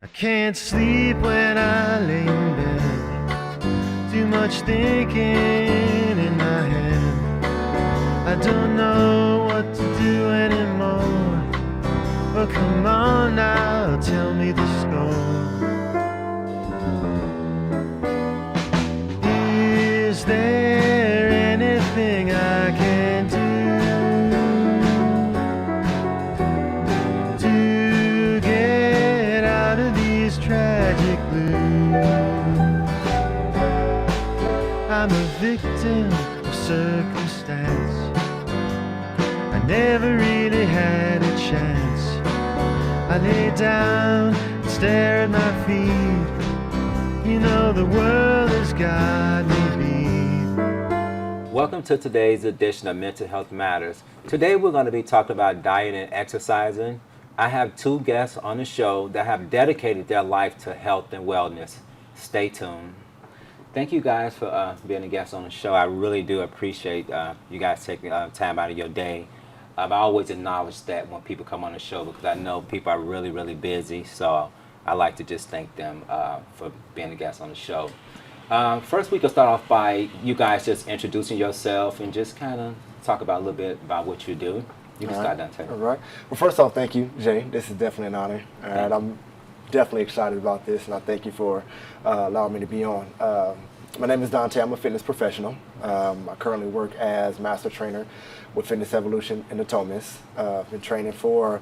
I can't sleep when I lay in bed. Too much thinking in my head. I don't know what to do anymore. Oh, come on now, tell me the score. Is there anything I can do to get out of these tragic blues? I'm a victim of circumstance. I never really had a chance. I lay down and stare at my feet. You know the world has got me beat. Welcome to today's edition of Mental Health Matters. Today we're going to be talking about diet and exercising. I have two guests on the show that have dedicated their life to health and wellness. Stay tuned. Thank you guys for being a guest on the show. I really do appreciate you guys taking time out of your day. I always acknowledge that when people come on the show because I know people are really, really busy. So I like to just thank them for being a guest on the show. First, we can start off by you guys just introducing yourself and just kind of talk about a little bit about what you do. You can start, Dante. All right. Well, first off, thank you, Jay. This is definitely an honor. And I'm definitely excited about this, and I thank you for allowing me to be on. My name is Dante. I'm a fitness professional. I currently work as master trainer with Fitness Evolution in Atomis. I've been training for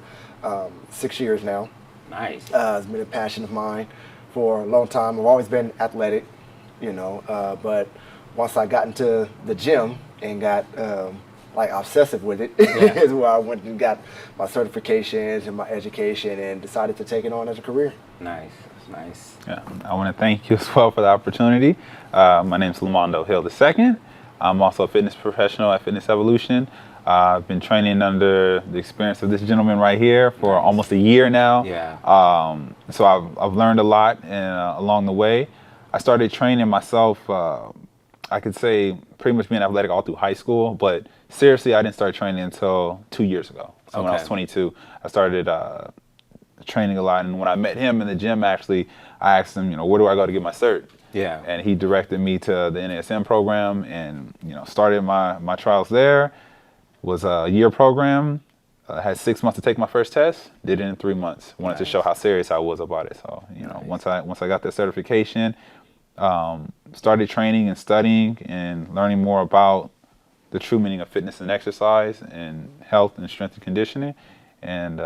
6 years now. Nice. It's been a passion of mine for a long time. I've always been athletic, but once I got into the gym and got like obsessive with it, is where I went and got my certifications and my education and decided to take it on as a career. Nice. Nice. Yeah, I want to thank you as well for the opportunity. My name is Lamondo Hill II. I'm also a fitness professional at Fitness Evolution. I've been training under the experience of this gentleman right here for almost a year now. Yeah. So I've learned a lot along the way. I started training myself, I could say pretty much being athletic all through high school, but seriously I didn't start training until 2 years ago. So when I was 22, I started training a lot, and when I met him in the gym, actually, I asked him, where do I go to get my cert? Yeah. And he directed me to the NASM program, and started my trials there. Was a year program. Had 6 months to take my first test. Did it in 3 months. Wanted to show how serious I was about it. So once I got that certification, started training and studying and learning more about the true meaning of fitness and exercise and health and strength and conditioning. And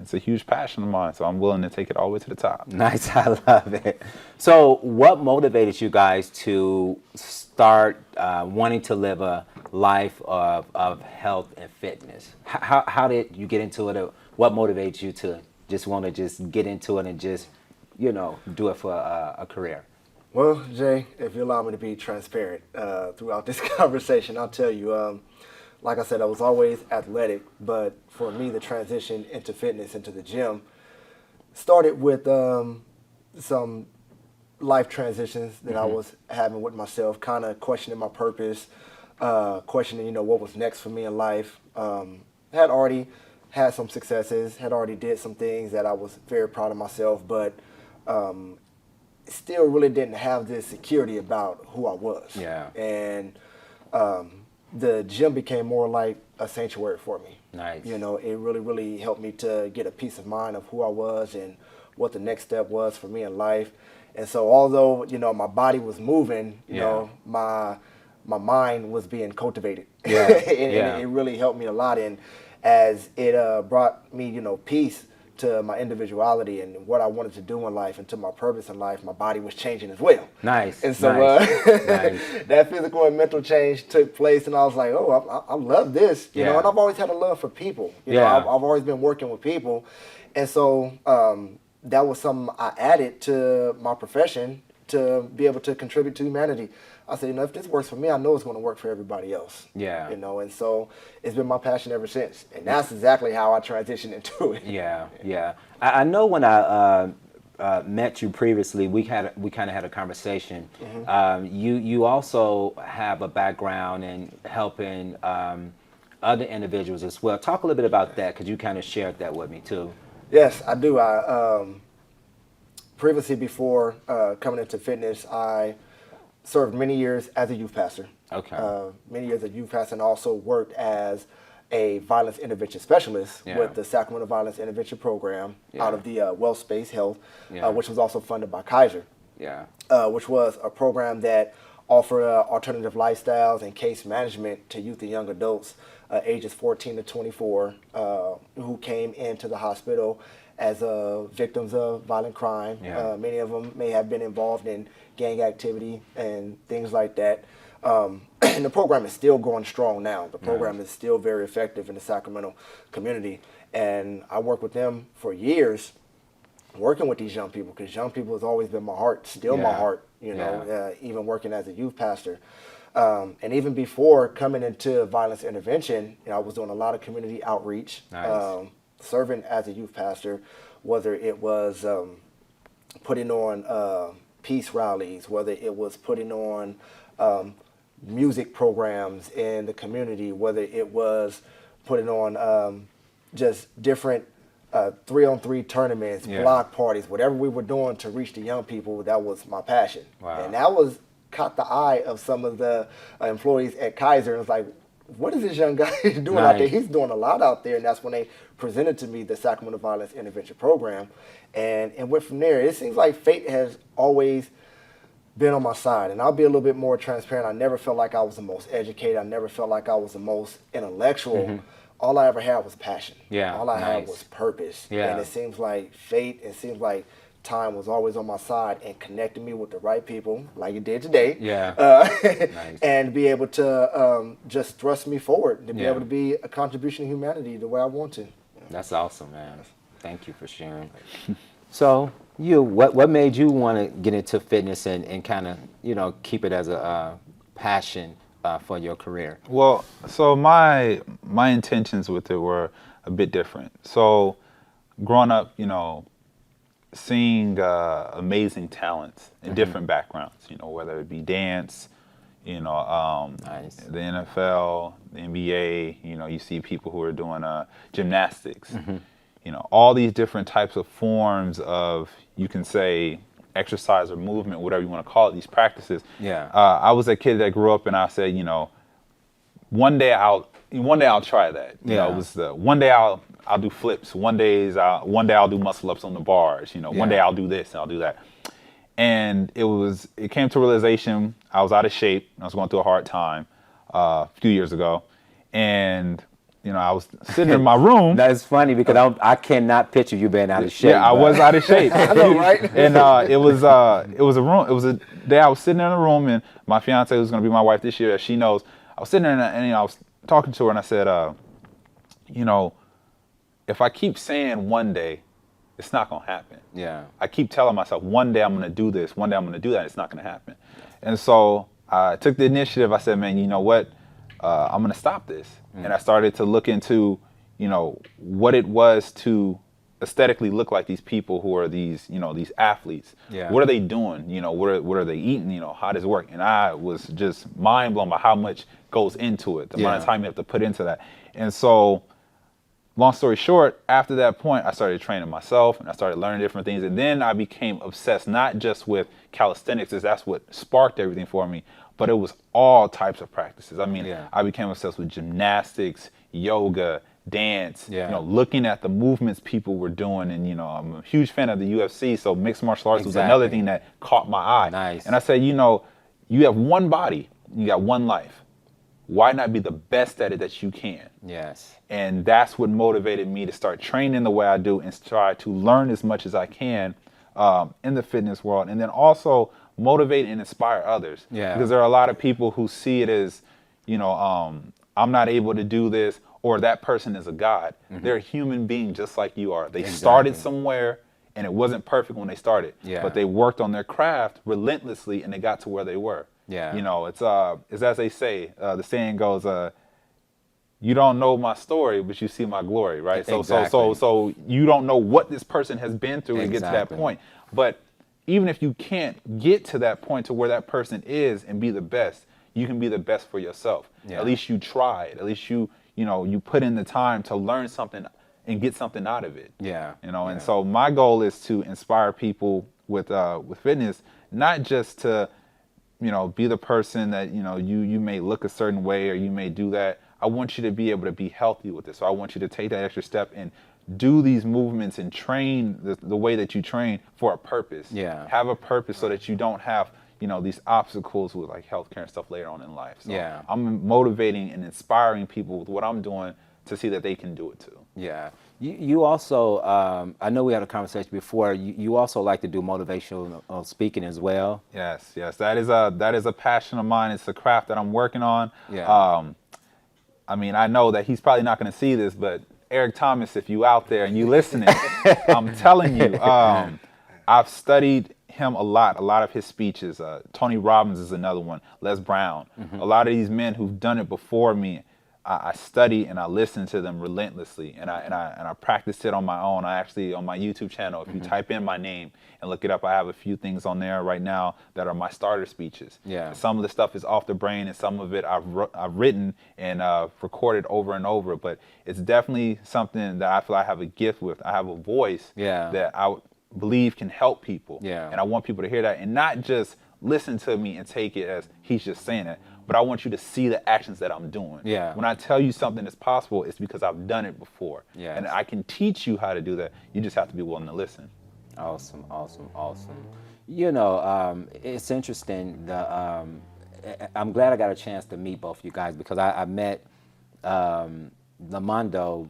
it's a huge passion of mine, so I'm willing to take it all the way to the top. Nice, I love it. So what motivated you guys to start wanting to live a life of health and fitness? How did you get into it? What motivates you to just want to just get into it and just, do it for a career? Well, Jay, if you allow me to be transparent throughout this conversation, I'll tell you, like I said, I was always athletic, but for me, the transition into fitness, into the gym, started with some life transitions that I was having with myself, kind of questioning my purpose, questioning, what was next for me in life. Had already had some successes, had already did some things that I was very proud of myself, but still really didn't have this security about who I was. Yeah. And the gym became more like a sanctuary for me. Nice. It really, really helped me to get a peace of mind of who I was and what the next step was for me in life. And so although, my body was moving, my mind was being cultivated. Yeah. and it really helped me a lot. And as it brought me, peace to my individuality and what I wanted to do in life and to my purpose in life, my body was changing as well. Nice. And so nice. that physical and mental change took place, and I was like, oh, I love this. You know, and I've always had a love for people. You know, I've always been working with people. And so that was something I added to my profession to be able to contribute to humanity. I said, if this works for me, I know it's going to work for everybody else. Yeah. And so it's been my passion ever since. And that's exactly how I transitioned into it. Yeah. I know when I met you previously, we kind of had a conversation. You also have a background in helping other individuals as well. Talk a little bit about that, because you kind of shared that with me too. Yes, I do. previously, before coming into fitness, I served many years as a youth pastor. Okay. Many years as a youth pastor, and also worked as a violence intervention specialist with the Sacramento Violence Intervention Program out of the Well Space Health, which was also funded by Kaiser. Yeah. Which was a program that offered alternative lifestyles and case management to youth and young adults ages 14 to 24 who came into the hospital as victims of violent crime. Yeah. Many of them may have been involved in gang activity and things like that. And the program is still going strong now. The program is still very effective in the Sacramento community. And I worked with them for years, working with these young people, because young people has always been my heart, still my heart, you know, even working as a youth pastor. And even before coming into violence intervention, you know, I was doing a lot of community outreach, serving as a youth pastor, whether it was putting on peace rallies, whether it was putting on music programs in the community, whether it was putting on just different 3-on-3 tournaments, block parties, whatever we were doing to reach the young people, that was my passion. Wow. And that caught the eye of some of the employees at Kaiser, and it's like, what is this young guy doing out there? He's doing a lot out there. And that's when they presented to me the Sacramento Violence Intervention Program, and went from there. It seems like fate has always been on my side, and I'll be a little bit more transparent. I never felt like I was the most educated. I never felt like I was the most intellectual. All I ever had was passion. All I had was purpose. And it seems like fate, it seems like time was always on my side and connected me with the right people, like it did today. And be able to just thrust me forward, to be able to be a contribution to humanity the way I want to. That's awesome, man. Thank you for sharing. So, what made you want to get into fitness and kind of, you know, keep it as a passion for your career? Well, so my intentions with it were a bit different. So, growing up, you know, seeing amazing talents in different backgrounds, you know, whether it be dance, you know, the NFL, the NBA, you know, you see people who are doing gymnastics, you know, all these different types of forms of, you can say, exercise or movement, whatever you want to call it, these practices. I was a kid that grew up and I said, you know, one day I'll try that. You know, it was one day I'll do flips. One day I'll do muscle ups on the bars. You know, one day I'll do this and I'll do that. And it came to realization I was out of shape. I was going through a hard time a few years ago, and you know, I was sitting in my room. That is funny because I cannot picture you being out of shape. Yeah, I was out of shape. I know, right? And it was a day I was sitting in a room, and my fiance, who's going to be my wife this year, as she knows, I was sitting there and you know, I was talking to her, and I said, you know, if I keep saying one day, it's not going to happen. I keep telling myself, one day I'm going to do this, one day I'm going to do that, it's not going to happen. And so I took the initiative. I said, man, you know what? I'm going to stop this. And I started to look into, you know, what it was to aesthetically look like these people who are these, you know, these athletes. What are they doing? You know, what are they eating? You know, how does it work? And I was just mind blown by how much goes into it, the amount of time you have to put into that. And so, long story short, after that point, I started training myself and I started learning different things. And then I became obsessed, not just with calisthenics, as that's what sparked everything for me, but it was all types of practices. I mean, I became obsessed with gymnastics, yoga, dance, you know, looking at the movements people were doing. And, you know, I'm a huge fan of the UFC, so mixed martial arts was another thing that caught my eye. And I said, you know, you have one body, you got one life. Why not be the best at it that you can? And that's what motivated me to start training the way I do and try to learn as much as I can in the fitness world. And then also motivate and inspire others. Because there are a lot of people who see it as, you know, I'm not able to do this, or that person is a god. They're a human being just like you are. They started somewhere and it wasn't perfect when they started, but they worked on their craft relentlessly and they got to where they were. You know, it's as they say, the saying goes, you don't know my story, but you see my glory, right? So you don't know what this person has been through to get to that point. But even if you can't get to that point to where that person is and be the best, you can be the best for yourself. At least you tried. At least you put in the time to learn something and get something out of it. You know, and so my goal is to inspire people with fitness, not just to, be the person that, you may look a certain way or you may do that. I want you to be able to be healthy with it. So I want you to take that extra step and do these movements and train the way that you train for a purpose. Yeah. Have a purpose so that you don't have, these obstacles with like healthcare and stuff later on in life. So Yeah. I'm motivating and inspiring people with what I'm doing to see that they can do it too. Yeah. You also, I know we had a conversation before, you also like to do motivational speaking as well. Yes. That is a passion of mine. It's a craft that I'm working on. Yeah. I mean, I know that he's probably not going to see this, but Eric Thomas, if you out there and you listening, I'm telling you, I've studied him a lot of his speeches. Tony Robbins is another one, Les Brown. A lot of these men who've done it before me, I study and I listen to them relentlessly, and I practice it on my own. I actually, on my YouTube channel, if you type in my name and look it up, I have a few things on there right now that are my starter speeches. Yeah. Some of the stuff is off the brain, and some of it I've written and recorded over and over. But it's definitely something that I feel I have a gift with. I have a voice that I believe can help people. Yeah. And I want people to hear that and not just listen to me and take it as he's just saying it, but I want you to see the actions that I'm doing. Yeah. When I tell you something is possible, it's because I've done it before. Yes. And I can teach you how to do that. You just have to be willing to listen. Awesome. It's interesting. I'm glad I got a chance to meet both of you guys, because I met Lamondo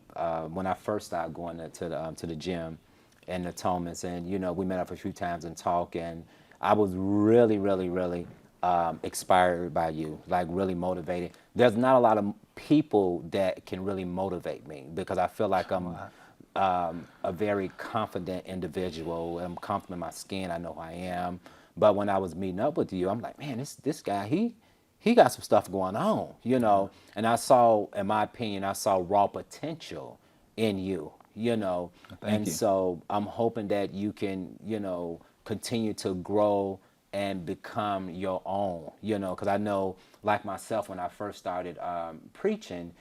when I first started going to the gym and the Thomas, and we met up a few times and talked, and I was really inspired by you, like really motivated. There's not a lot of people that can really motivate me, because I feel like I'm a very confident individual. I'm confident in my skin. I know who I am. But when I was meeting up with you, I'm like, man, this guy, he got some stuff going on, And I saw, in my opinion, I saw raw potential in you, Thank you. So I'm hoping that you can, continue to grow and become your own, because I know, like myself, when I first started preaching,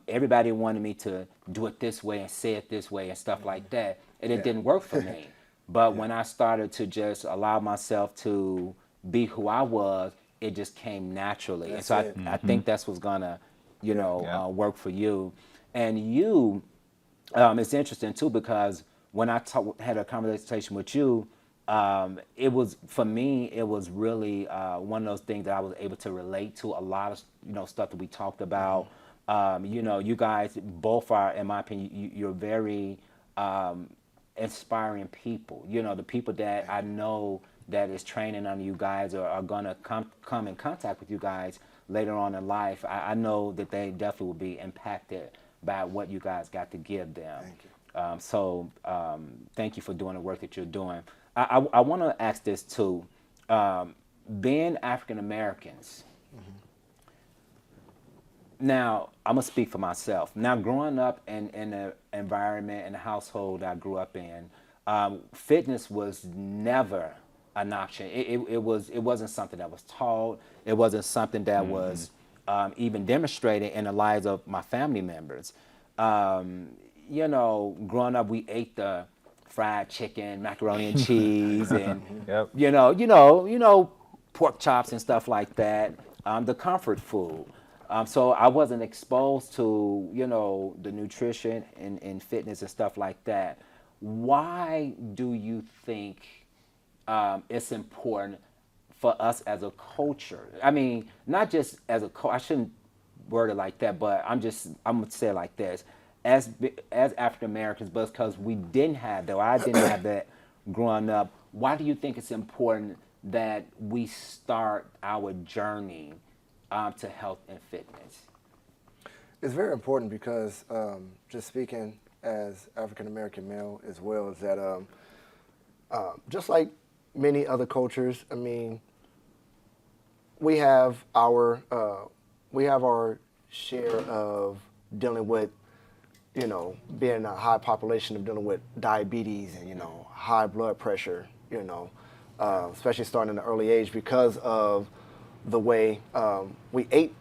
everybody wanted me to do it this way and say it this way and stuff like that, and it didn't work for me. But when I started to just allow myself to be who I was, it just came naturally. That's and so it. I think that's what's gonna, work for you. And you, it's interesting too, because when I had a conversation with you, it was, for me, it was really one of those things that I was able to relate to a lot of stuff that we talked about. You guys both are, in my opinion, you're very inspiring people. The people that I know that is training under you guys, or are gonna come in contact with you guys later on in life, I know that they definitely will be impacted by what you guys got to give them. Thank you. So thank you for doing the work that you're doing. I want to ask this too. Being African Americans, now I'm gonna speak for myself. Now, growing up in the environment and the household I grew up in, fitness was never an option. It wasn't something that was taught. It wasn't something that was even demonstrated in the lives of my family members. Growing up, we ate the fried chicken, macaroni and cheese, and pork chops and stuff like that. The comfort food. So I wasn't exposed to the nutrition and fitness and stuff like that. Why do you think it's important for us as a culture? I mean, not just as a I shouldn't word it like that, but I'm gonna say it like this: as African Americans, but because we didn't have that, or I didn't have that growing up. Why do you think it's important that we start our journey to health and fitness? It's very important because, just speaking as African American male as well, is that just like many other cultures, I mean, we have our share of dealing with, being a high population, of dealing with diabetes and high blood pressure, especially starting in the early age because of the way we ate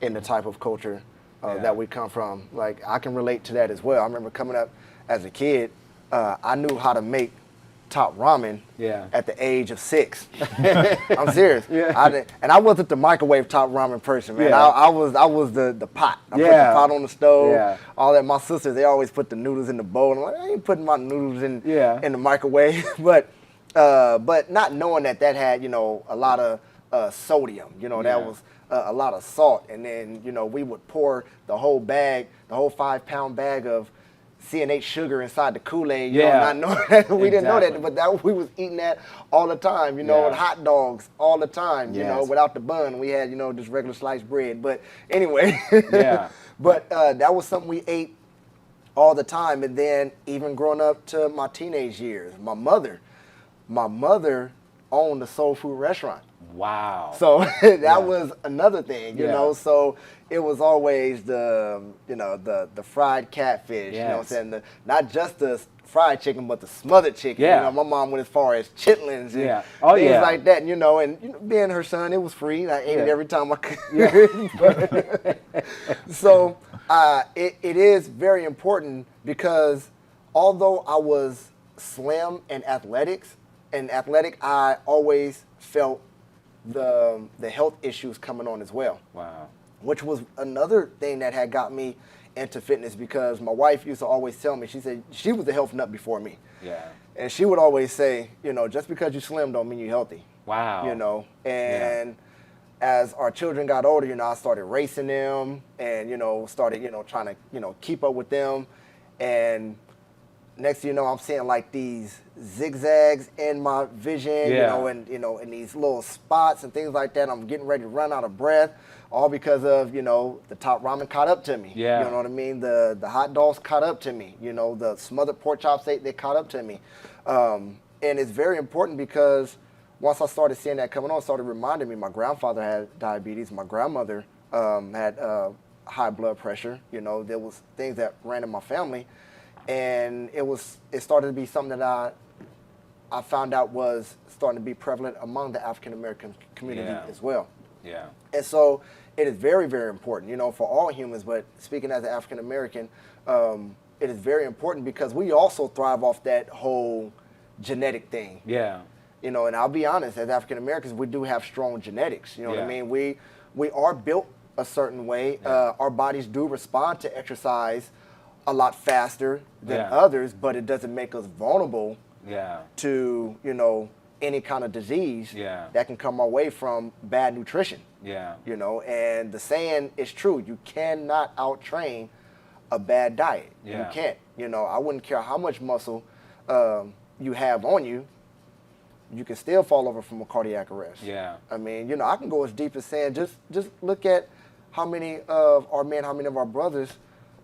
in the type of culture that we come from. Like, I can relate to that as well. I remember coming up as a kid, I knew how to make top ramen Yeah. at the age of 6. I'm serious. Yeah. And I wasn't the microwave top ramen person, man. Yeah. I was the pot. I put the Yeah. pot on the stove. Yeah. All that. My sisters, they always put the noodles in the bowl. I'm like, I ain't putting my noodles in Yeah. the microwave. But not knowing that had, a lot of sodium. Yeah. That was a lot of salt. And then, we would pour the whole 5-pound bag of C&H sugar inside the Kool-Aid, Yeah. not knowing that. We didn't know Exactly. that, but we was eating that all the time, Yeah. and hot dogs all the time, Yes. without the bun. We had, just regular sliced bread. But anyway, Yeah. but that was something we ate all the time. And then even growing up to my teenage years, my mother owned a soul food restaurant. Wow. So that was another thing, you Yeah. know. So it was always the fried catfish, you know what I'm Yes. saying? Not just the fried chicken, but the smothered chicken. Yeah. My mom went as far as chitlins and Yeah. Oh, things yeah. like that, and being her son, it was free. I ate it Yeah. every time I could. So it is very important because although I was slim and athletic, I always felt the health issues coming on as well, Wow. which was another thing that had got me into fitness because my wife used to always tell me, she said she was a health nut before me. Yeah. And she would always say, just because you slim don't mean you're healthy. Wow. And as our children got older, I started racing them and, started, trying to, keep up with them. And next thing you know, I'm seeing like these zigzags in my vision, Yeah. and these little spots and things like that. I'm getting ready to run out of breath, all because of, the top ramen caught up to me. Yeah. You know what I mean? The hot dogs caught up to me. The smothered pork chops, they caught up to me. And it's very important because once I started seeing that coming on, it started reminding me my grandfather had diabetes. My grandmother had high blood pressure. There was things that ran in my family. And it started to be something that I found out was starting to be prevalent among the African American community Yeah. as well. Yeah. And so it is very, very important, for all humans, but speaking as an African American, it is very important because we also thrive off that whole genetic thing. Yeah. And I'll be honest, as African Americans, we do have strong genetics. You know what I Yeah. mean? We are built a certain way. Yeah. Our bodies do respond to exercise a lot faster than Yeah. others, but it doesn't make us vulnerable Yeah. to, any kind of disease Yeah. that can come our way from bad nutrition. Yeah. And the saying is true. You cannot out-train a bad diet. Yeah. You can't. I wouldn't care how much muscle you have on you. You can still fall over from a cardiac arrest. Yeah. I mean, I can go as deep as saying just look at how many of our men, how many of our brothers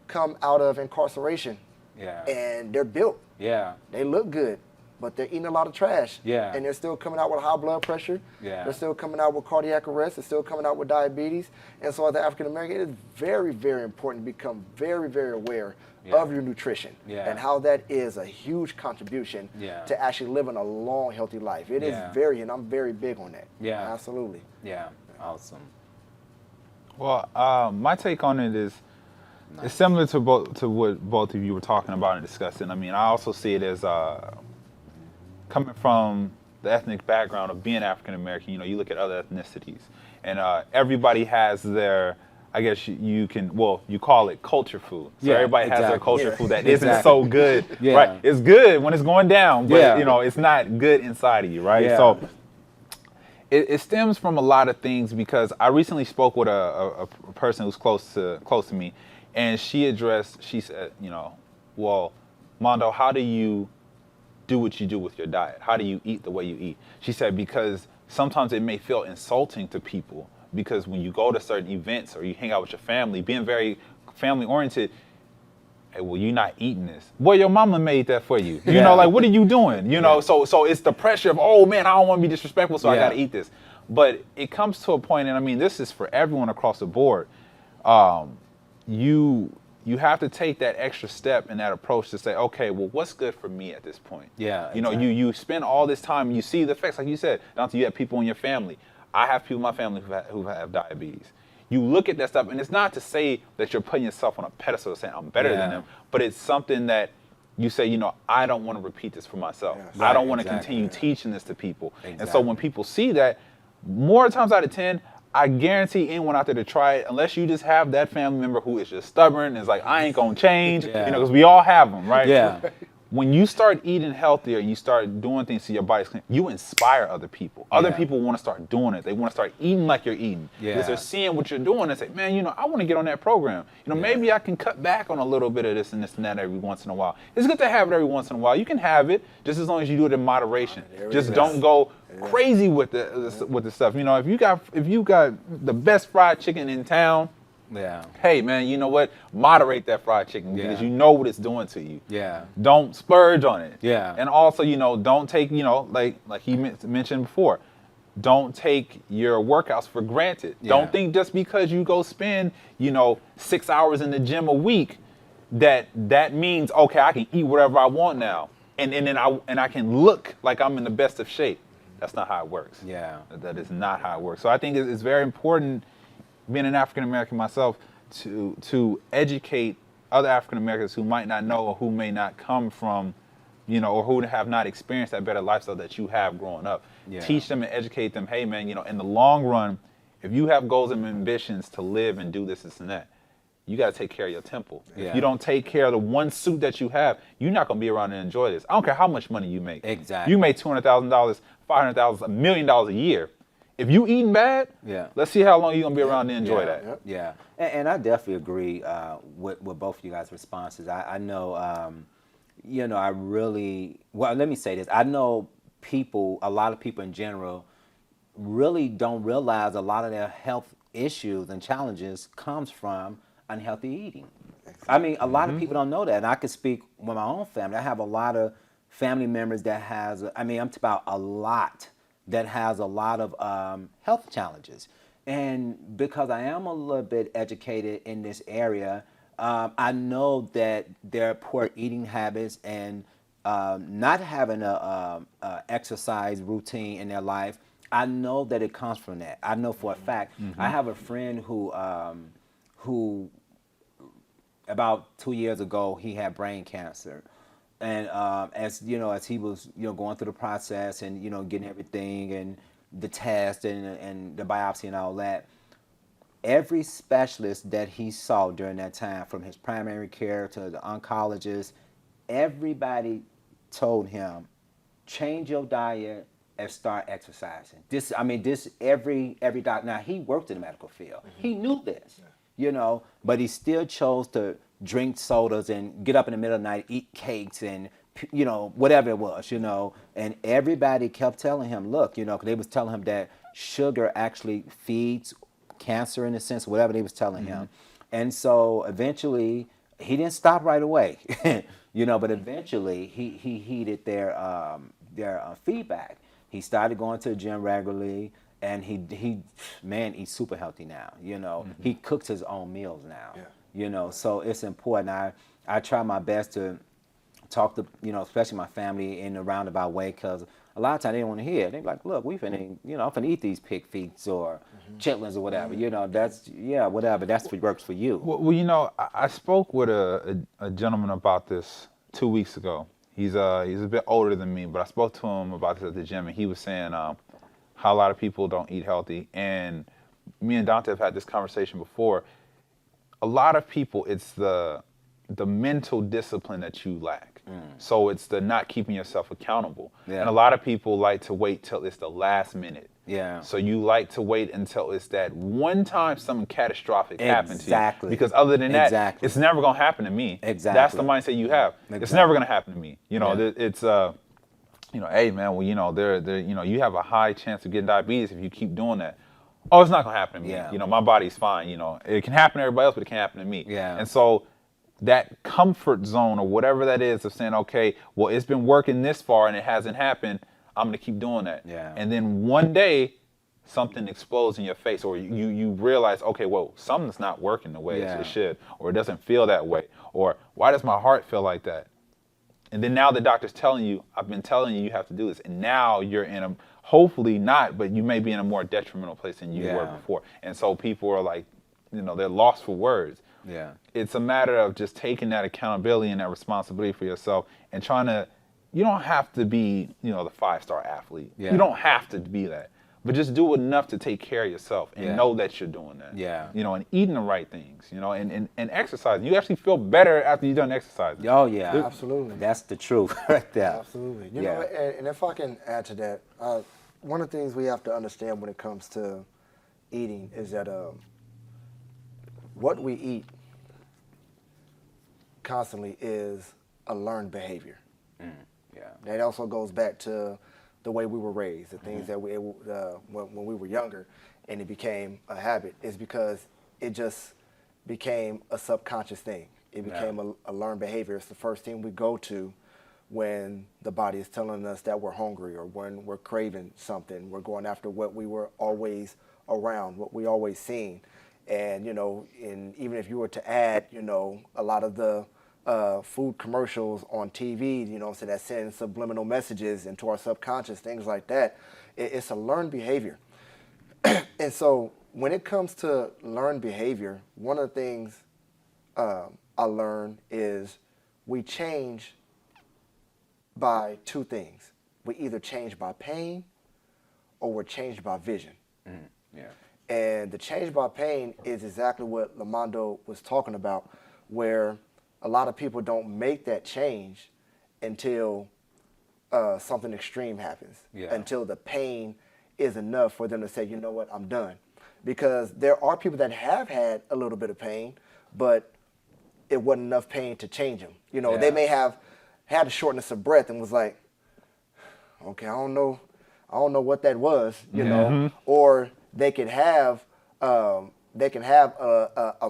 come out of incarceration. Yeah. And they're built. Yeah. They look good, but they're eating a lot of trash. Yeah. And they're still coming out with high blood pressure. Yeah. They're still coming out with cardiac arrest. They're still coming out with diabetes. And so as an African American, it is very, very important to become very, very aware Yeah. of your nutrition Yeah. and how that is a huge contribution Yeah. to actually living a long, healthy life. It is Yeah. and I'm very big on that. Yeah. Absolutely. Yeah. Awesome. Well, my take on it is it's similar to what both of you were talking about and discussing. I mean, I also see it as coming from the ethnic background of being African American. You look at other ethnicities, and everybody has their, I guess you call it culture food. So Yeah, everybody has their exactly. culture Yeah. food that isn't Exactly. so good, Yeah. right? It's good when it's going down, but Yeah. it's not good inside of you, right? Yeah. So it stems from a lot of things because I recently spoke with a person who's close to me, and she said, well, Mondo, how do you do what you do with your diet? How do you eat the way you eat? She said, because sometimes it may feel insulting to people because when you go to certain events or you hang out with your family, being very family oriented, hey, well, you're not eating this. Boy, your mama made that for you. Yeah. Like, what are you doing? So it's the pressure of, oh man, I don't want to be disrespectful, so I Yeah. got to eat this. But it comes to a point, and I mean, this is for everyone across the board. You have to take that extra step and that approach to say, okay, well, what's good for me at this point? Yeah, You you spend all this time, you see the effects, like you said, down to you have people in your family. I have people in my family who have diabetes. You look at that stuff, and it's not to say that you're putting yourself on a pedestal saying I'm better than Yeah. them, but it's something that you say, I don't want to repeat this for myself. Yes. I don't Right, want to exactly. continue teaching this to people. And so Exactly. when people see that, more times out of 10, I guarantee anyone out there to try it, unless you just have that family member who is just stubborn and is like, I ain't gonna change, Yeah. because we all have them, right? Yeah. When you start eating healthier, you start doing things to your body's clean, you inspire other people. Other Yeah. people want to start doing it. They want to start eating like you're eating. Yeah. Because they're seeing what you're doing and say, man, I want to get on that program. Maybe I can cut back on a little bit of this and this and that every once in a while. It's good to have it every once in a while. You can have it just as long as you do it in moderation. There it Just is. don't go crazy with the stuff. If you got the best fried chicken in town, Yeah. hey man, you know what? Moderate that fried chicken because Yeah. you know what it's doing to you. Yeah. Don't splurge on it. Yeah. And also, don't take, like he mentioned before, don't take your workouts for granted. Yeah. Don't think just because you go spend, 6 hours in the gym a week that means, okay, I can eat whatever I want now. And then I can look like I'm in the best of shape. That's not how it works. Yeah. That is not how it works. So I think it's very important, being an African American myself, to educate other African Americans who might not know or who may not come from, or who have not experienced that better lifestyle that you have growing up. Yeah. Teach them and educate them. Hey man, in the long run, if you have goals and ambitions to live and do this and that, you got to take care of your temple. Yeah. If you don't take care of the one suit that you have, you're not going to be around and enjoy this. I don't care how much money you make. Exactly. You make $200,000, $500,000, $1 million a year. If you eating bad, Yeah. let's see how long you're going to be around to enjoy that. Yep. Yeah, and I definitely agree with both of you guys' responses. I know, I really, well, let me say this. I know a lot of people in general, really don't realize a lot of their health issues and challenges comes from unhealthy eating. I mean, a lot of people don't know that. And I can speak with my own family. I have a lot of family members that I'm talking about a lot that has a lot of health challenges. And because I am a little bit educated in this area, I know that their poor eating habits and not having a exercise routine in their life, I know that it comes from that. I know for a fact. I have a friend who about 2 years ago, he had brain cancer. And as he was going through the process and getting everything and the test and the biopsy and all that, every specialist that he saw during that time, from his primary care to the oncologist, everybody told him, change your diet and start exercising. Every doctor. Now, he worked in the medical field. He knew this, but he still chose to drink sodas and get up in the middle of the night, eat cakes and, whatever it was, and everybody kept telling him, look, 'cause they was telling him that sugar actually feeds cancer in a sense, whatever they was telling him. And so eventually he didn't stop right away, but eventually he heeded their feedback. He started going to the gym regularly, and he's super healthy now. He cooks his own meals now. Yeah. So it's important. I try my best to talk to, especially my family in a roundabout way, because a lot of times they don't want to hear it. They're like, look, I'm finna eat these pig feet or chitlins or whatever. Whatever. That's what works for you. Well, I spoke with a gentleman about this 2 weeks ago. He's a bit older than me, but I spoke to him about this at the gym, and he was saying how a lot of people don't eat healthy. And me and Dante have had this conversation before. A lot of people, it's the mental discipline that you lack. So it's the not keeping yourself accountable. Yeah. And a lot of people like to wait till it's the last minute. Yeah. So you like to wait until it's that one time something catastrophic happened to you. Exactly. Because other than that, Exactly. it's never going to happen to me. Exactly. That's the mindset you have. It's Exactly. never going to happen to me. Yeah. It's hey man, well, you have a high chance of getting diabetes if you keep doing that. Oh, it's not going to happen to me. Yeah. My body's fine. It can happen to everybody else, but it can't happen to me. Yeah. And so that comfort zone or whatever that is of saying, okay, well, it's been working this far and it hasn't happened, I'm going to keep doing that. Yeah. And then one day something explodes in your face, or you realize, okay, well, something's not working the way Yeah. it should, or it doesn't feel that way, or why does my heart feel like that? And then now the doctor's telling you, I've been telling you have to do this. And now you're in a, hopefully not, but you may be in a more detrimental place than you were Yeah. before. And so people are like, they're lost for words. Yeah. It's a matter of just taking that accountability and that responsibility for yourself and trying to, you don't have to be, the 5-star athlete. Yeah. You don't have to be that. But just do enough to take care of yourself and Yeah. know that you're doing that. Yeah. And eating the right things, and exercising. You actually feel better after you've done exercising. Oh, yeah. Absolutely. That's the truth right there. Absolutely. You Yeah. know, and if I can add to that, one of the things we have to understand when it comes to eating is that what we eat constantly is a learned behavior. Yeah. That also goes back to the way we were raised, the things that when we were younger, and it became a habit, is because it just became a subconscious thing. It became a learned behavior. It's the first thing we go to when the body is telling us that we're hungry, or when we're craving something. We're going after what we were always around, what we always seen. And, even if you were to add, a lot of the food commercials on TV, so that send subliminal messages into our subconscious, things like that, it's a learned behavior. And so when it comes to learned behavior, one of the things I learned is we change by two things. We either change by pain or we're changed by vision. Yeah. And the change by pain is exactly what Lamando was talking about, where a lot of people don't make that change until something extreme happens, until the pain is enough for them to say, you know what, I'm done. Because there are people that have had a little bit of pain, but it wasn't enough pain to change them. They may have had a shortness of breath and was like, okay, I don't know what that was, or they could have a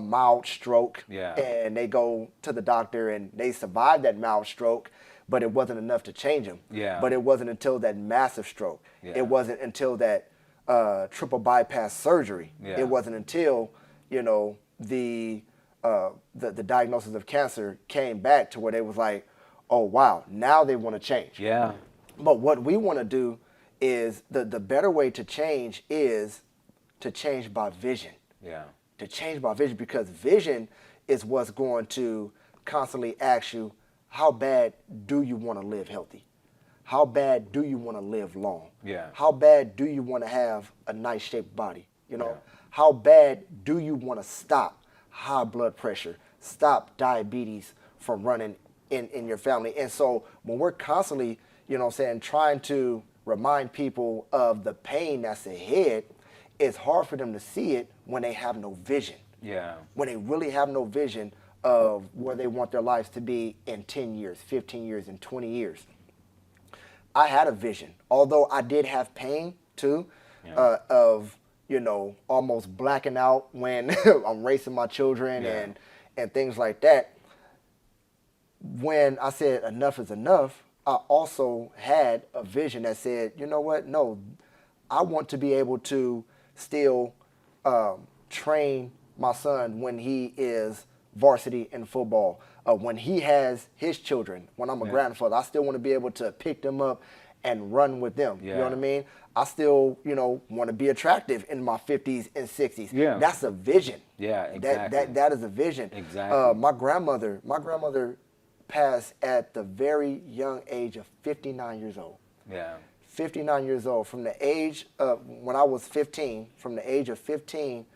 mild stroke, and they go to the doctor and they survive that mild stroke, but it wasn't enough to change them. Yeah. But it wasn't until that massive stroke. Yeah. It wasn't until that triple bypass surgery. Yeah. It wasn't until the diagnosis of cancer came back to where they was like, oh wow, now they want to change. Yeah. But what we want to do is the better way to change is to change by vision. Yeah. To change by vision, because vision is what's going to constantly ask you, how bad do you want to live healthy? How bad do you want to live long? Yeah. How bad do you want to have a nice shaped body? Yeah. How bad do you want to stop high blood pressure, stop diabetes from running in your family? And so when we're constantly, trying to remind people of the pain that's ahead, it's hard for them to see it when they have no vision. Yeah. When they really have no vision of where they want their lives to be in 10 years, 15 years, and 20 years. I had a vision, although I did have pain too, of, almost blacking out when I'm racing my children and things like that. When I said enough is enough, I also had a vision that said, you know what, no, I want to be able to still train my son when he is varsity in football, when he has his children, when I'm a grandfather. I still want to be able to pick them up and run with them. You know what I mean? I still, want to be attractive in my 50s and 60s. Yeah. That's a vision. Yeah, exactly. That is a vision. Exactly. My grandmother passed at the very young age of 59 years old. Yeah. 59 years old. From the age of, when I was 15, from the age of 15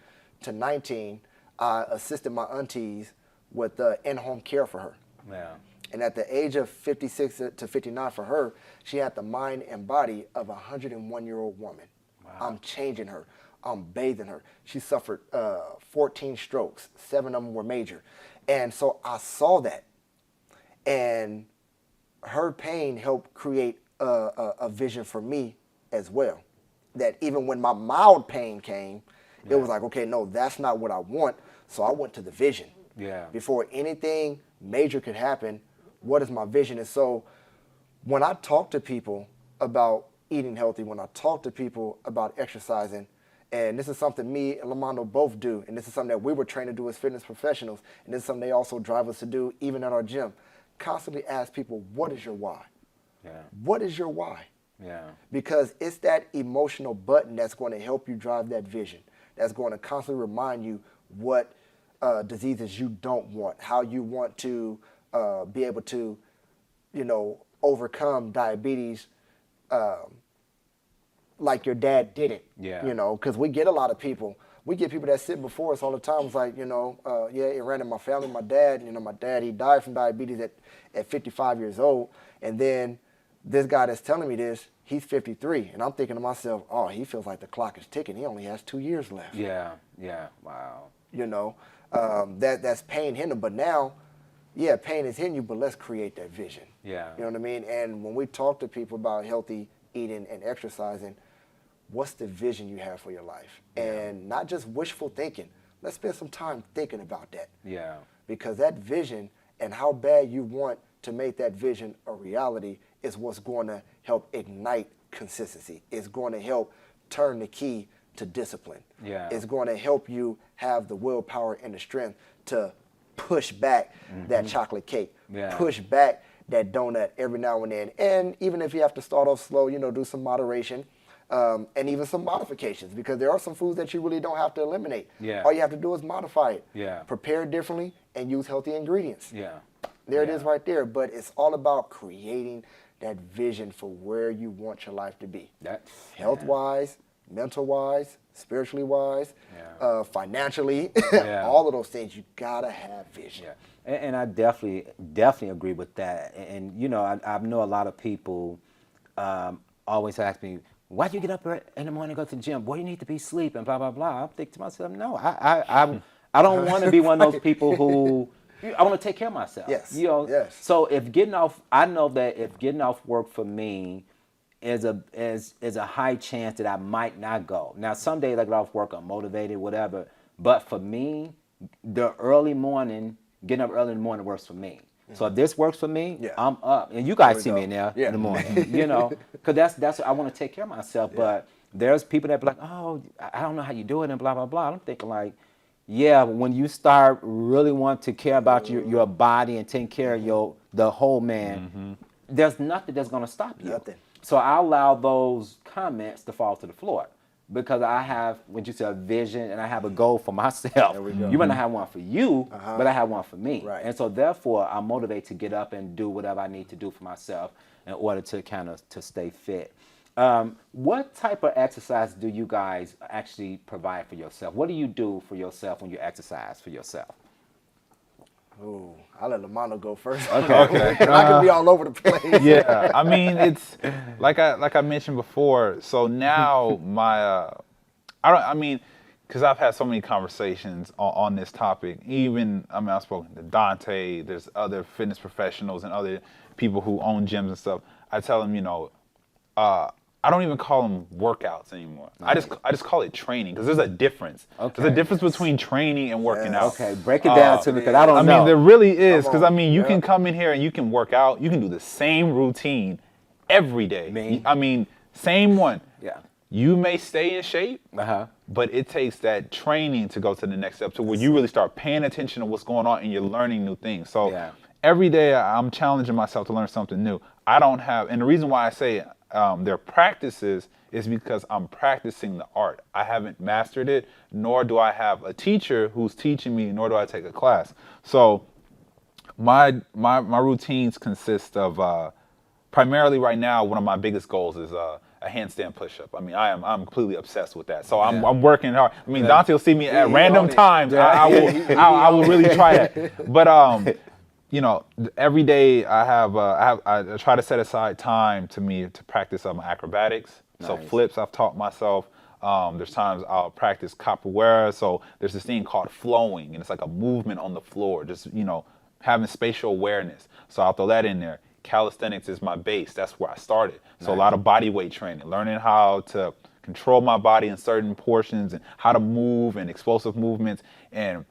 to 19, I assisted my aunties with in-home care for her. Yeah. And at the age of 56 to 59 for her, she had the mind and body of a 101-year-old woman. Wow. I'm changing her. I'm bathing her. She suffered 14 strokes. 7 of them were major. And so I saw that. And her pain helped create a vision for me as well. That even when my mild pain came, it was like, okay, no, that's not what I want. So I went to the vision. Yeah. Before anything major could happen, what is my vision? And so when I talk to people about eating healthy, when I talk to people about exercising, and this is something me and Lamando both do, and this is something that we were trained to do as fitness professionals, and this is something they also drive us to do even at our gym, constantly ask people, what is your why? Yeah. What is your why? Yeah. Because it's that emotional button that's going to help you drive that vision, that's going to constantly remind you what diseases you don't want, how you want to be able to, overcome diabetes like your dad didn't. Yeah. Because we get a lot of people. We get people that sit before us all the time. It's like, it ran in my family. My dad, he died from diabetes at 55 years old. And then this guy that's telling me this, he's 53. And I'm thinking to myself, oh, he feels like the clock is ticking. He only has 2 years left. Yeah, wow. That's pain hitting him. But now, yeah, pain is hitting you, but let's create that vision. Yeah. You know what I mean? And when we talk to people about healthy eating and exercising, what's the vision you have for your life? Yeah. And not just wishful thinking. Let's spend some time thinking about that. Yeah. Because that vision and how bad you want to make that vision a reality is what's going to help ignite consistency. It's going to help turn the key to discipline. Yeah. It's going to help you have the willpower and the strength to push back that chocolate cake, Yeah. push back that donut every now and then. And even if you have to start off slow, do some moderation and even some modifications, because there are some foods that you really don't have to eliminate. Yeah. All you have to do is modify it. Yeah. Prepare it differently and use healthy ingredients. Yeah. There it Yeah. is right there. But it's all about creating that vision for where you want your life to be. That's Health-wise, mental-wise, spiritually-wise, Yeah. Financially, Yeah. all of those things. You gotta have vision. Yeah, and I definitely agree with that. And I know a lot of people always ask me, why do you get up in the morning and go to the gym? Boy, you need to be sleeping, blah blah blah. I'm thinking to myself, no, I don't want to be one of those people who I want to take care of myself. Yes. Yes. So I know that if getting off work for me is a high chance that I might not go. Now, some days I get off work, I'm motivated, whatever. But for me, getting up early in the morning works for me. So if this works for me, Yeah. I'm up. And you guys we see me go. in there Yeah. in the morning, because that's I want to take care of myself. But there's people that be like, oh, I don't know how you do it and blah, blah, blah. I'm thinking like, yeah, when you start really want to care about your body and take care of the whole man, there's nothing that's going to stop you. Nothing. So I allow those comments to fall to the floor because I have, what you said, a vision and I have a goal for myself. There we go. You might not have one for you, but I have one for me. Right. And so therefore, I'm motivated to get up and do whatever I need to do for myself in order to kind of to stay fit. What type of exercise do you guys actually provide for yourself? What do you do for yourself when you exercise for yourself? Ooh, I'll let Lamano go first. Okay. I can be all over the place. Yeah, I mean, it's like I mentioned before. So now because I've had so many conversations on this topic. Even I've spoken to Dante. There's other fitness professionals and other people who own gyms and stuff. I tell them, I don't even call them workouts anymore. Nice. I just call it training because there's a difference. Okay. There's a difference between training and working out. Okay, break it down to me because I don't know. I mean, there really is, because Come on. you can come in here and you can work out. You can do the same routine every day. Same one. Yeah. You may stay in shape, But it takes that training to go to the next step, to where you really start paying attention to what's going on and you're learning new things. So every day I'm challenging myself to learn something new. And the reason why I say their practices is because I'm practicing the art. I haven't mastered it, nor do I have a teacher who's teaching me, nor do I take a class. So my routines consist of primarily right now, one of my biggest goals is a handstand push-up. I'm completely obsessed with that. So I'm working hard. Dante will see me at random times. I will really try that. But every day I try to set aside time to practice my acrobatics. Nice. So flips I've taught myself. There's times I'll practice capoeira. So there's this thing called flowing, and it's like a movement on the floor, just having spatial awareness. So I'll throw that in there. Calisthenics is my base. That's where I started. So a lot of body weight training, learning how to control my body in certain portions and how to move and explosive movements, and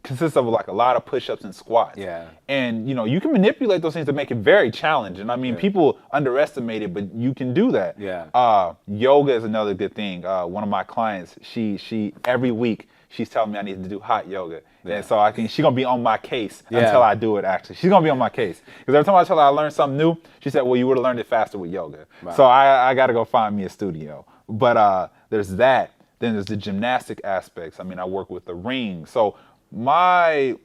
consists of like a lot of push-ups and squats. Yeah. And you can manipulate those things to make it very challenging. People underestimate it, but you can do that. Yeah. Yoga is another good thing. One of my clients, she every week she's telling me I need to do hot yoga. Yeah. And so she's gonna be on my case until I do it. Actually, she's gonna be on my case because every time I tell her I learned something new, she said, "Well, you would have learned it faster with yoga." Right. So I got to go find me a studio. But there's that. Then there's the gymnastic aspects. I mean, I work with the ring. So my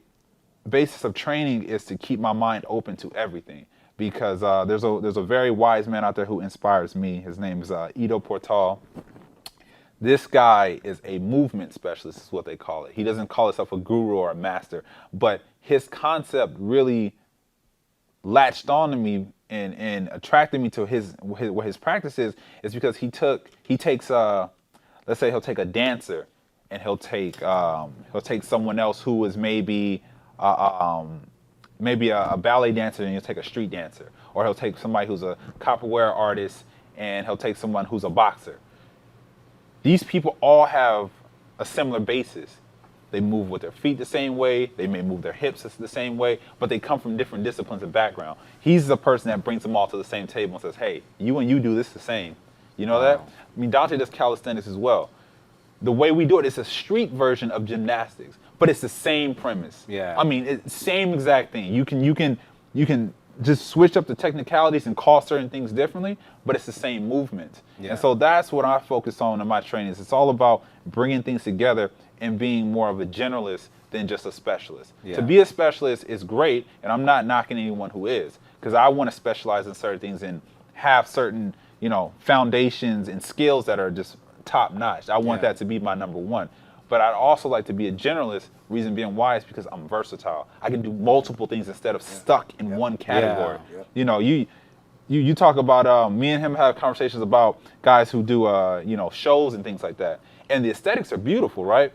basis of training is to keep my mind open to everything, because there's a very wise man out there who inspires me. His name is Ido Portal. This guy is a movement specialist, is what they call it. He doesn't call himself a guru or a master, but his concept really latched on to me and attracted me to what his practice is because he takes let's say he'll take a dancer and he'll take someone else who is maybe a ballet dancer, and he'll take a street dancer, or he'll take somebody who's a copperware artist and he'll take someone who's a boxer. These people all have a similar basis. They move with their feet the same way. They may move their hips the same way, but they come from different disciplines and background. He's the person that brings them all to the same table and says, hey, you and you do this the same. You know that? I mean, Dante does calisthenics as well. The way we do it is a street version of gymnastics, but it's the same premise. Yeah. I mean, it's the same exact thing. You can just switch up the technicalities and call certain things differently, but it's the same movement. Yeah. And so that's what I focus on in my trainings. It's all about bringing things together and being more of a generalist than just a specialist. Yeah. To be a specialist is great, and I'm not knocking anyone who is, because I want to specialize in certain things and have certain, foundations and skills that are just top notch. I want that to be my number one. But I'd also like to be a generalist, reason being why is because I'm versatile. I can do multiple things instead of stuck in one category. Yeah. You talk about, me and him have conversations about guys who do, shows and things like that. And the aesthetics are beautiful, right?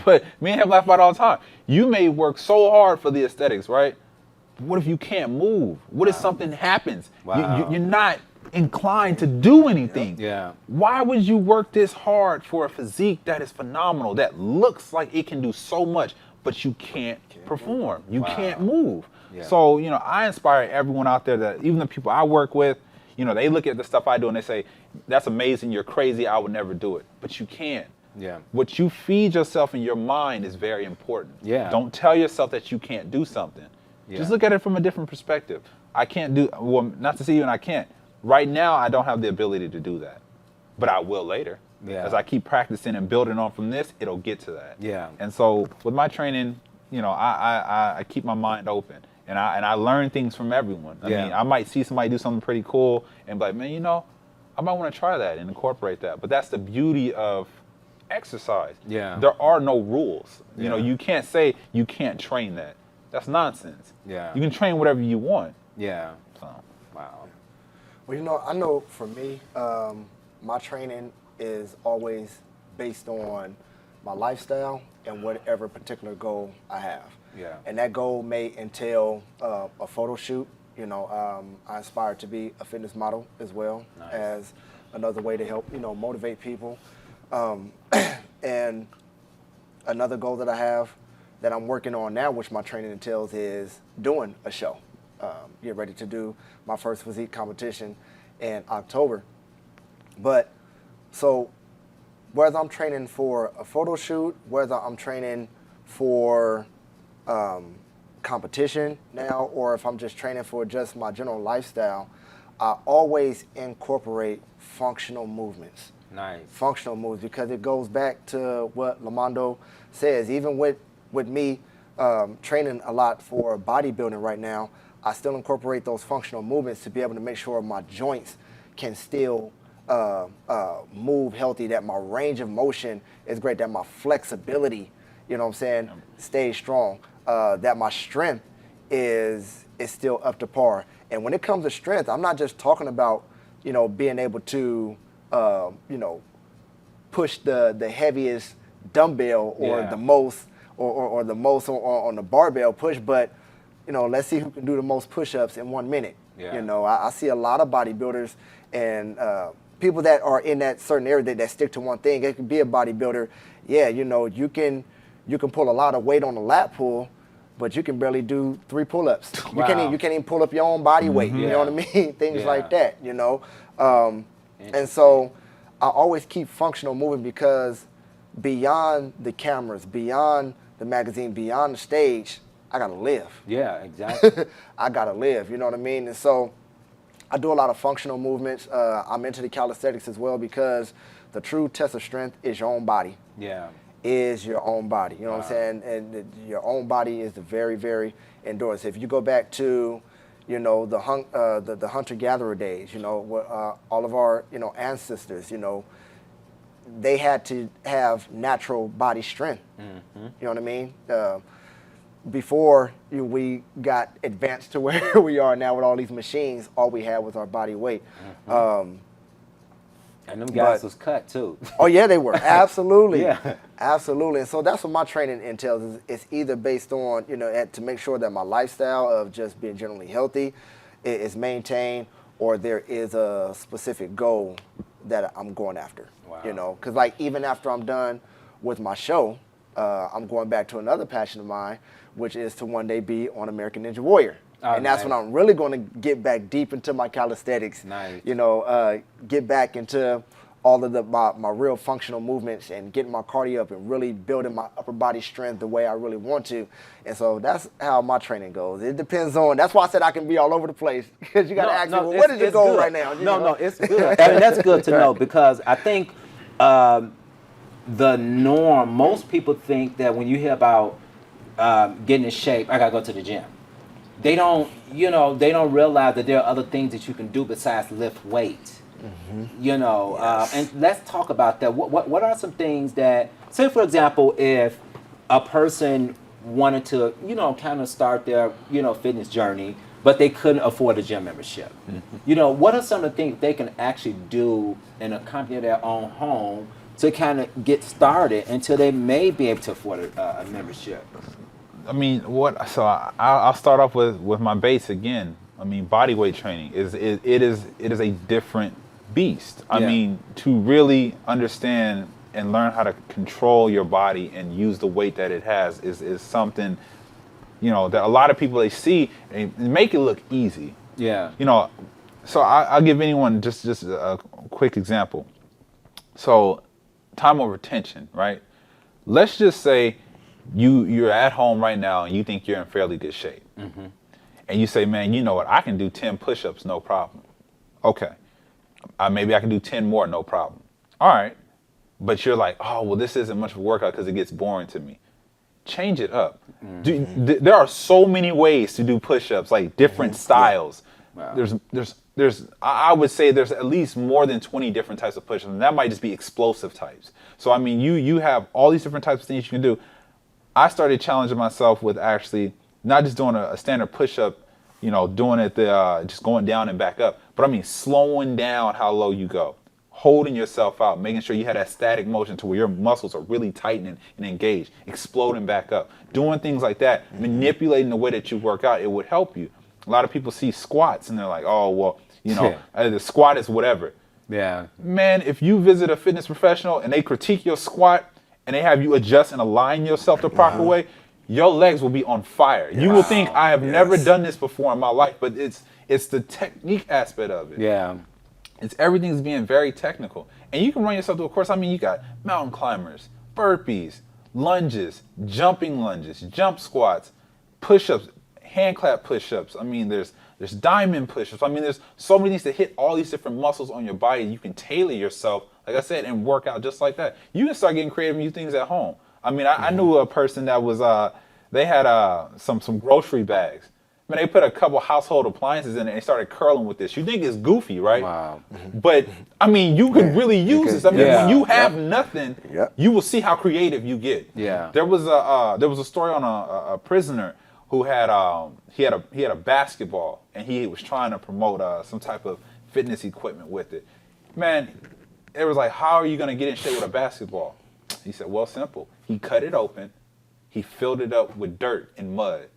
But me and him laugh about it all the time. You may work so hard for the aesthetics, right? But what if you can't move? What if something happens? Wow. You're not inclined to do anything. Yeah. Why would you work this hard for a physique that is phenomenal, that looks like it can do so much, but you can't perform? You can't move. Yeah. So, I inspire everyone out there, that even the people I work with, they look at the stuff I do and they say, that's amazing, you're crazy, I would never do it. But you can. Yeah. What you feed yourself in your mind is very important. Yeah. Don't tell yourself that you can't do something. Yeah. Just look at it from a different perspective. I can't do, well, not to say even I can't. Right now, I don't have the ability to do that, but I will later. Yeah. As I keep practicing and building on from this, it'll get to that. Yeah. And so with my training, I keep my mind open, and I learn things from everyone. I mean, I might see somebody do something pretty cool and be like, man, I might want to try that and incorporate that. But that's the beauty of exercise. Yeah. There are no rules. Yeah. You can't say you can't train that. That's nonsense. Yeah. You can train whatever you want. Yeah. So. Wow. Well, I know for me, my training is always based on my lifestyle and whatever particular goal I have. Yeah. And that goal may entail a photo shoot. I aspire to be a fitness model as well, Nice. as another way to help, motivate people. And another goal that I have that I'm working on now, which my training entails, is doing a show. Get ready to do my first physique competition in October. But so whether I'm training for a photo shoot, whether I'm training for competition now, or if I'm just training for just my general lifestyle, I always incorporate functional movements. Nice. Functional moves, because it goes back to what Lamando says. Even with me training a lot for bodybuilding right now, I still incorporate those functional movements to be able to make sure my joints can still move healthy, that my range of motion is great, that my flexibility, stays strong, that my strength is still up to par. And when it comes to strength, I'm not just talking about, being able to, push the heaviest dumbbell or the most or the most on the barbell push, but let's see who can do the most push-ups in 1 minute. Yeah. I see a lot of bodybuilders and people that are in that certain area that stick to one thing. It can be a bodybuilder. Yeah, you can pull a lot of weight on the lat pull, but you can barely do 3 pull-ups. Wow. You can't even pull up your own body weight. You know what I mean? Things like that. And so I always keep functional moving, because beyond the cameras, beyond the magazine, beyond the stage, I gotta live. Yeah, exactly. I gotta live, you know what I mean? And so I do a lot of functional movements. I'm into the calisthenics as well because the true test of strength is your own body. Yeah. Is your own body. You know what I'm saying? And your own body is the very, very endurance. If you go back to, you know, the hunter-gatherer days, you know, all of our, you know, ancestors, you know, they had to have natural body strength. You know what I mean? Before we got advanced to where we are now with all these machines, all we had was our body weight. And them guys was cut too. Oh yeah, they were. Absolutely. Yeah. Absolutely. And so that's what my training entails. It's either based on, you know, to make sure that my lifestyle of just being generally healthy is maintained, or there is a specific goal that I'm going after. Wow. You know, because like even after I'm done with my show, I'm going back to another passion of mine, which is to one day be on American Ninja Warrior. Oh, and that's nice. when I'm really going to get back deep into my calisthenics. Nice. You know, get back into all of my real functional movements and getting my cardio up and really building my upper body strength the way I really want to. And so that's how my training goes. It depends on, that's why I said I can be all over the place, because you got to ask me, well, what is your goal right now? You know? No, it's good. I mean, that's good to know, because I think the norm, most people think that when you hear about getting in shape, I got to go to the gym. They don't, you know, they don't realize that there are other things that you can do besides lift weight. You know, Yes. and let's talk about that. What are some things that, say for example, if a person wanted to, you know, kind of start their, you know, fitness journey, but they couldn't afford a gym membership. You know, what are some of the things they can actually do in a company of their own home to kind of get started until they may be able to afford a membership? I mean, I'll start off with my base again. I mean, body weight training is a different beast. I mean, to really understand and learn how to control your body and use the weight that it has is something, you know, that a lot of people, they see and make it look easy. Yeah. You know, so I'll give anyone just a quick example. So, time over tension, right? Let's just say you're at home right now and you think you're in fairly good shape. And you say, man, you know what? I can do 10 push-ups, no problem. Okay. Maybe I can do 10 more, no problem. All right. But you're like, oh, well, this isn't much of a workout because it gets boring to me. Change it up. There are so many ways to do push-ups, like different styles. Wow. I would say there's at least more than 20 different types of push-ups, and that might just be explosive types. So, I mean, you have all these different types of things you can do. I started challenging myself with actually not just doing a standard push-up, you know, doing it just going down and back up, but I mean slowing down how low you go, holding yourself out, making sure you have that static motion to where your muscles are really tightening and engaged, exploding back up, doing things like that, manipulating the way that you work out. It would help you. A lot of people see squats and they're like, oh, well, you know, the squat is whatever. Yeah. Man, if you visit a fitness professional and they critique your squat and they have you adjust and align yourself the proper way, your legs will be on fire. You will think, I have never done this before in my life, but it's the technique aspect of it. Yeah. It's everything's being very technical. And you can run yourself through a course. I mean, you got mountain climbers, burpees, lunges, jumping lunges, jump squats, push-ups, hand clap push-ups. I mean, there's diamond push-ups. I mean, there's so many things to hit all these different muscles on your body. You can tailor yourself, like I said, and work out just like that. You can start getting creative and use things at home. I mean, I knew a person that was, they had some grocery bags. I mean, they put a couple household appliances in it and they started curling with this. You think it's goofy, right? Wow. But, I mean, you can really use this. I mean, when you have nothing, Yep. you will see how creative you get. Yeah. There was a story on a prisoner who had he had a basketball and he was trying to promote some type of fitness equipment with it. Man, it was like, how are you going to get in shape with a basketball? He said, well, simple. He cut it open, he filled it up with dirt and mud,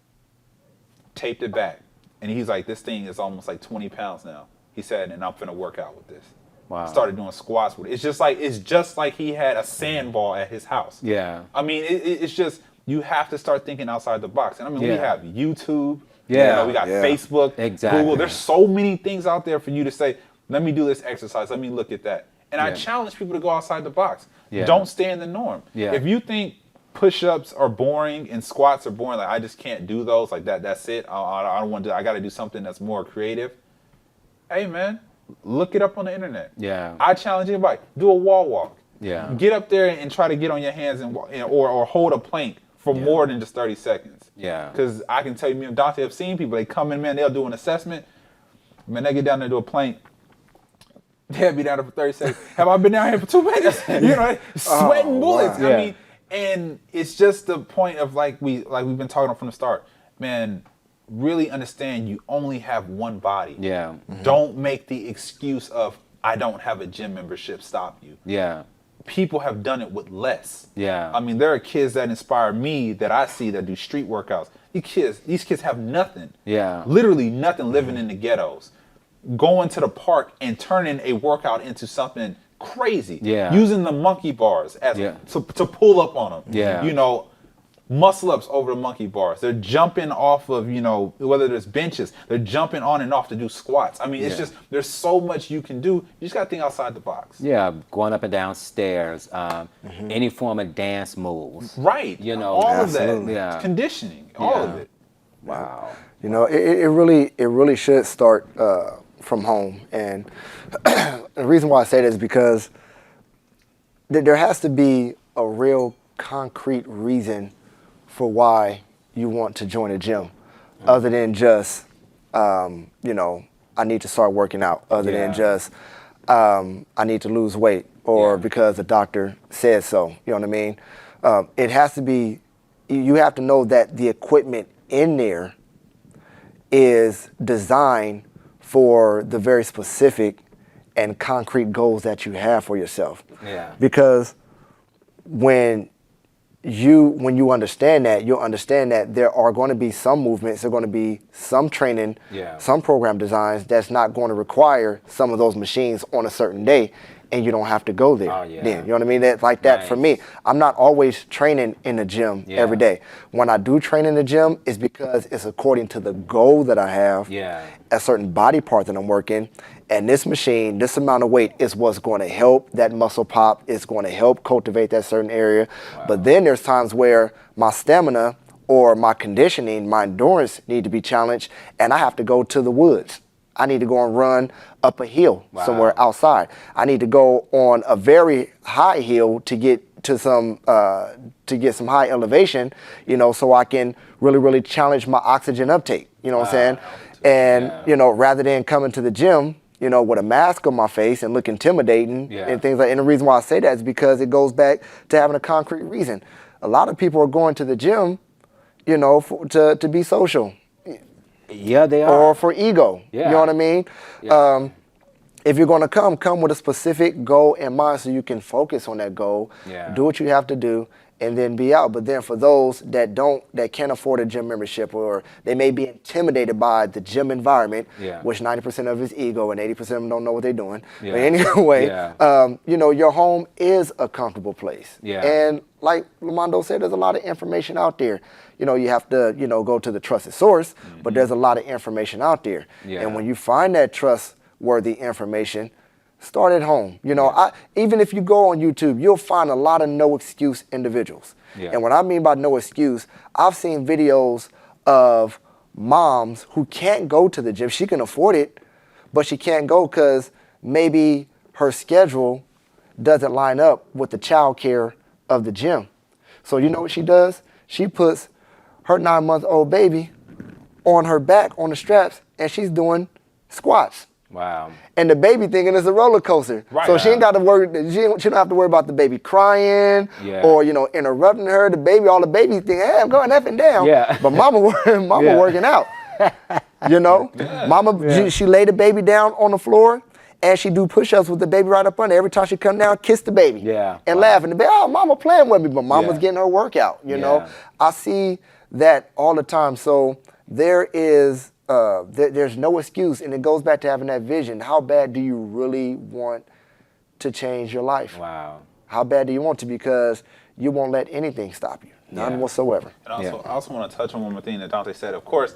taped it back, and he's like, this thing is almost like 20 pounds now. He said, and I'm finna work out with this. Wow. Started doing squats with it. It's just like he had a sandball at his house. Yeah. I mean, it's just, you have to start thinking outside the box. And I mean, we have YouTube. Yeah. You know, we got Facebook, Exactly. Google. There's so many things out there for you to say, let me do this exercise. Let me look at that. And I challenge people to go outside the box. Yeah. Don't stay in the norm. Yeah. If you think push-ups are boring and squats are boring, like I just can't do those, like that's it. I don't want to. I got to do something that's more creative. Hey, man, look it up on the internet. Yeah. I challenge anybody, do a wall walk. Yeah. Get up there and try to get on your hands or hold a plank for more than just 30 seconds. Yeah. Because I can tell you, me and Dante have seen people, they come in, man, they'll do an assessment. Man, they get down there to do a plank. They'll be down there for 30 seconds. Have I been down here for 2 minutes? You know, sweating bullets. Wow. I mean, and it's just the point of like we've been talking about from the start. Man, really understand you only have one body. Yeah. Don't make the excuse of I don't have a gym membership stop you. Yeah. People have done it with less. Yeah. I mean, there are kids that inspire me that I see that do street workouts. These kids have nothing. Yeah. Literally nothing, living in the ghettos. Going to the park and turning a workout into something crazy. Yeah. Using the monkey bars as to pull up on them. Yeah. You know, muscle ups over the monkey bars. They're jumping off of, you know, whether there's benches, they're jumping on and off to do squats. I mean, it's just, there's so much you can do. You just got to think outside the box. Yeah, going up and down stairs, any form of dance moves. Right. You know, all Absolutely. of that. Yeah. Conditioning, all of it. Wow. You know, it really should start from home. And the reason why I say this is because there has to be a real concrete reason for why you want to join a gym, other than just, you know, I need to start working out, other than just, I need to lose weight, or because the doctor said so, you know what I mean? It has to be, you have to know that the equipment in there is designed for the very specific and concrete goals that you have for yourself. Yeah. Because when you understand that, you'll understand that there are going to be some movements, there are going to be some training, some program designs that's not going to require some of those machines on a certain day, and you don't have to go there. Then, you know what I mean? That's like that for me. I'm not always training in the gym every day. When I do train in the gym, it's because it's according to the goal that I have, a certain body part that I'm working, and this machine, this amount of weight is what's going to help that muscle pop. It's going to help cultivate that certain area. But then there's times where my stamina or my conditioning, my endurance need to be challenged, and I have to go to the woods. I need to go and run up a hill somewhere outside. I need to go on a very high hill to get to some high elevation, you know, so I can really challenge my oxygen uptake. You know what I'm saying? And you know, rather than coming to the gym, you know, with a mask on my face and look intimidating and things like. And the reason why I say that is because it goes back to having a concrete reason. A lot of people are going to the gym, you know, to be social. Yeah, they are. Or for ego. You know what I mean? If you're going to come with a specific goal in mind so you can focus on that goal, do what you have to do, and then be out. But then for those that can't afford a gym membership, or they may be intimidated by the gym environment, which 90% of is ego and 80% of them don't know what they're doing. But anyway, you know, your home is a comfortable place. And like Lamando said, there's a lot of information out there. You know, you have to, you know, go to the trusted source, but there's a lot of information out there. And when you find that trustworthy information, start at home. You know, even if you go on YouTube, you'll find a lot of no excuse individuals. And what I mean by no excuse, I've seen videos of moms who can't go to the gym. She can afford it, but she can't go because maybe her schedule doesn't line up with the child care of the gym. So you know what she does? She puts her 9-month-old baby on her back on the straps, and she's doing squats. Wow. And the baby thinking it's a roller coaster. So she ain't got to worry, she don't have to worry about the baby crying or, you know, interrupting her. The baby, all the baby thinking, hey, I'm going up and down. But mama working out. You know? Mama, she lay the baby down on the floor, and she do push-ups with the baby right up under. Every time she come down, kiss the baby. And laugh. And the baby, oh, mama playing with me. But mama's getting her workout, you know? I see that all the time. So there is, there's no excuse. And it goes back to having that vision. How bad do you really want to change your life? Wow. How bad do you want to? Because you won't let anything stop you. None whatsoever. And also, I also want to touch on one more thing that Dante said. Of course,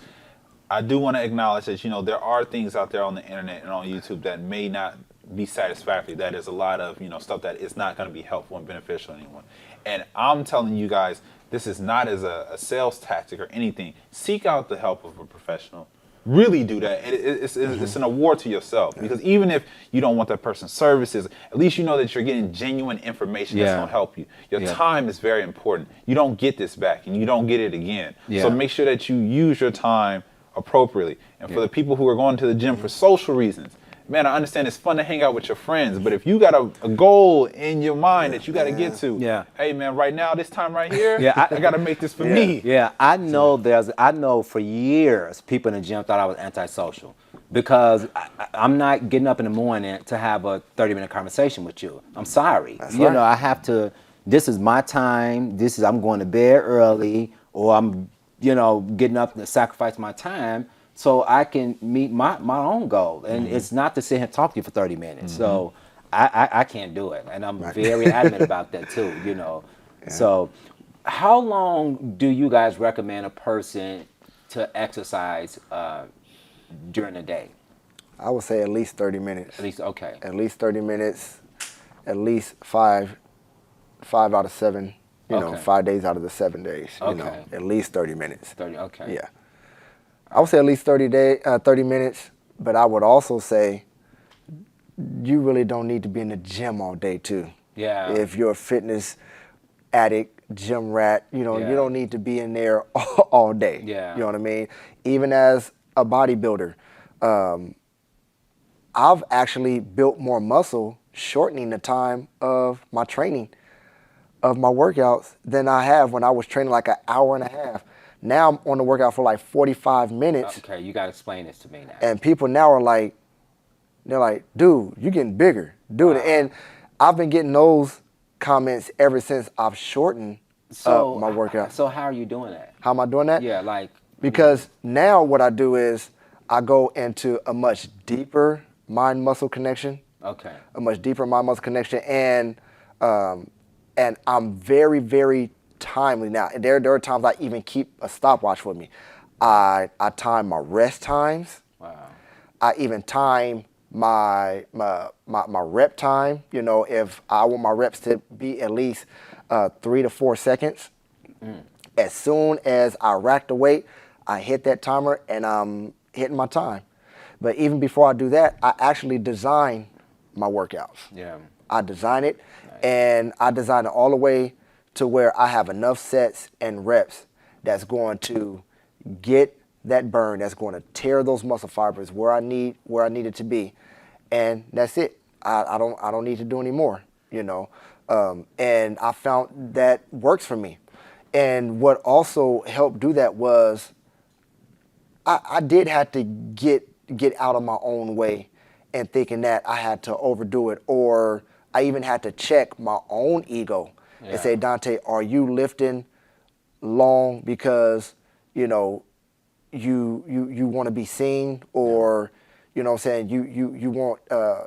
I do want to acknowledge that, you know, there are things out there on the internet and on YouTube that may not be satisfactory. That is a lot of, you know, stuff that is not going to be helpful and beneficial to anyone. And I'm telling you guys, this is not as a sales tactic or anything. Seek out the help of a professional. really do that, it's an award to yourself, because even if you don't want that person's services, at least you know that you're getting genuine information that's going to help you. Your time is very important. You don't get this back, and you don't get it again. So make sure that you use your time appropriately. And for the people who are going to the gym for social reasons, man, I understand it's fun to hang out with your friends, but if you got a goal in your mind that you got to get to, hey man, right now, this time right here, I got to make this for me. Yeah, I know for years people in the gym thought I was antisocial because I'm not getting up in the morning to have a 30-minute conversation with you. I'm sorry. You know, I have to, this is my time, I'm going to bed early, or I'm, getting up to sacrifice my time so I can meet my own goal. And it's not to sit here and talk to you for 30 minutes. So I can't do it. And I'm very adamant about that too, So how long do you guys recommend a person to exercise during the day? I would say at least 30 minutes. At least, okay. At least 30 minutes, at least five out of 7, 5 days out of the 7 days, at least 30 minutes. 30, okay. Yeah. I would say at least 30 minutes, but I would also say you really don't need to be in the gym all day too. Yeah. If you're a fitness addict, gym rat, you don't need to be in there all day. Yeah. You know what I mean? Even as a bodybuilder, I've actually built more muscle shortening the time of my training, of my workouts, than I have when I was training like an hour and a half. Now I'm on the workout for like 45 minutes. Okay, you got to explain this to me now. And people now are like, they're like, dude, you're getting bigger. Dude, and I've been getting those comments ever since I've shortened my workout. So how are you doing that? How am I doing that? Yeah, like. Because now what I do is I go into a much deeper mind-muscle connection. Okay. A much deeper mind-muscle connection. And I'm very, very timely now. And there are times I even keep a stopwatch with me. I time my rest times. Wow. I even time my rep time. If I want my reps to be at least 3 to 4 seconds. As soon as I rack the weight, I hit that timer and I'm hitting my time. But even before I do that, I actually design my workouts. Yeah. I design it, and I design it all the way to where I have enough sets and reps that's going to get that burn, that's going to tear those muscle fibers where I need it to be, and that's it. I don't need to do any more, and I found that works for me. And what also helped do that was I did have to get out of my own way and thinking that I had to overdo it, or I even had to check my own ego and say, Dante, are you lifting long because, you want to be seen, or, you want,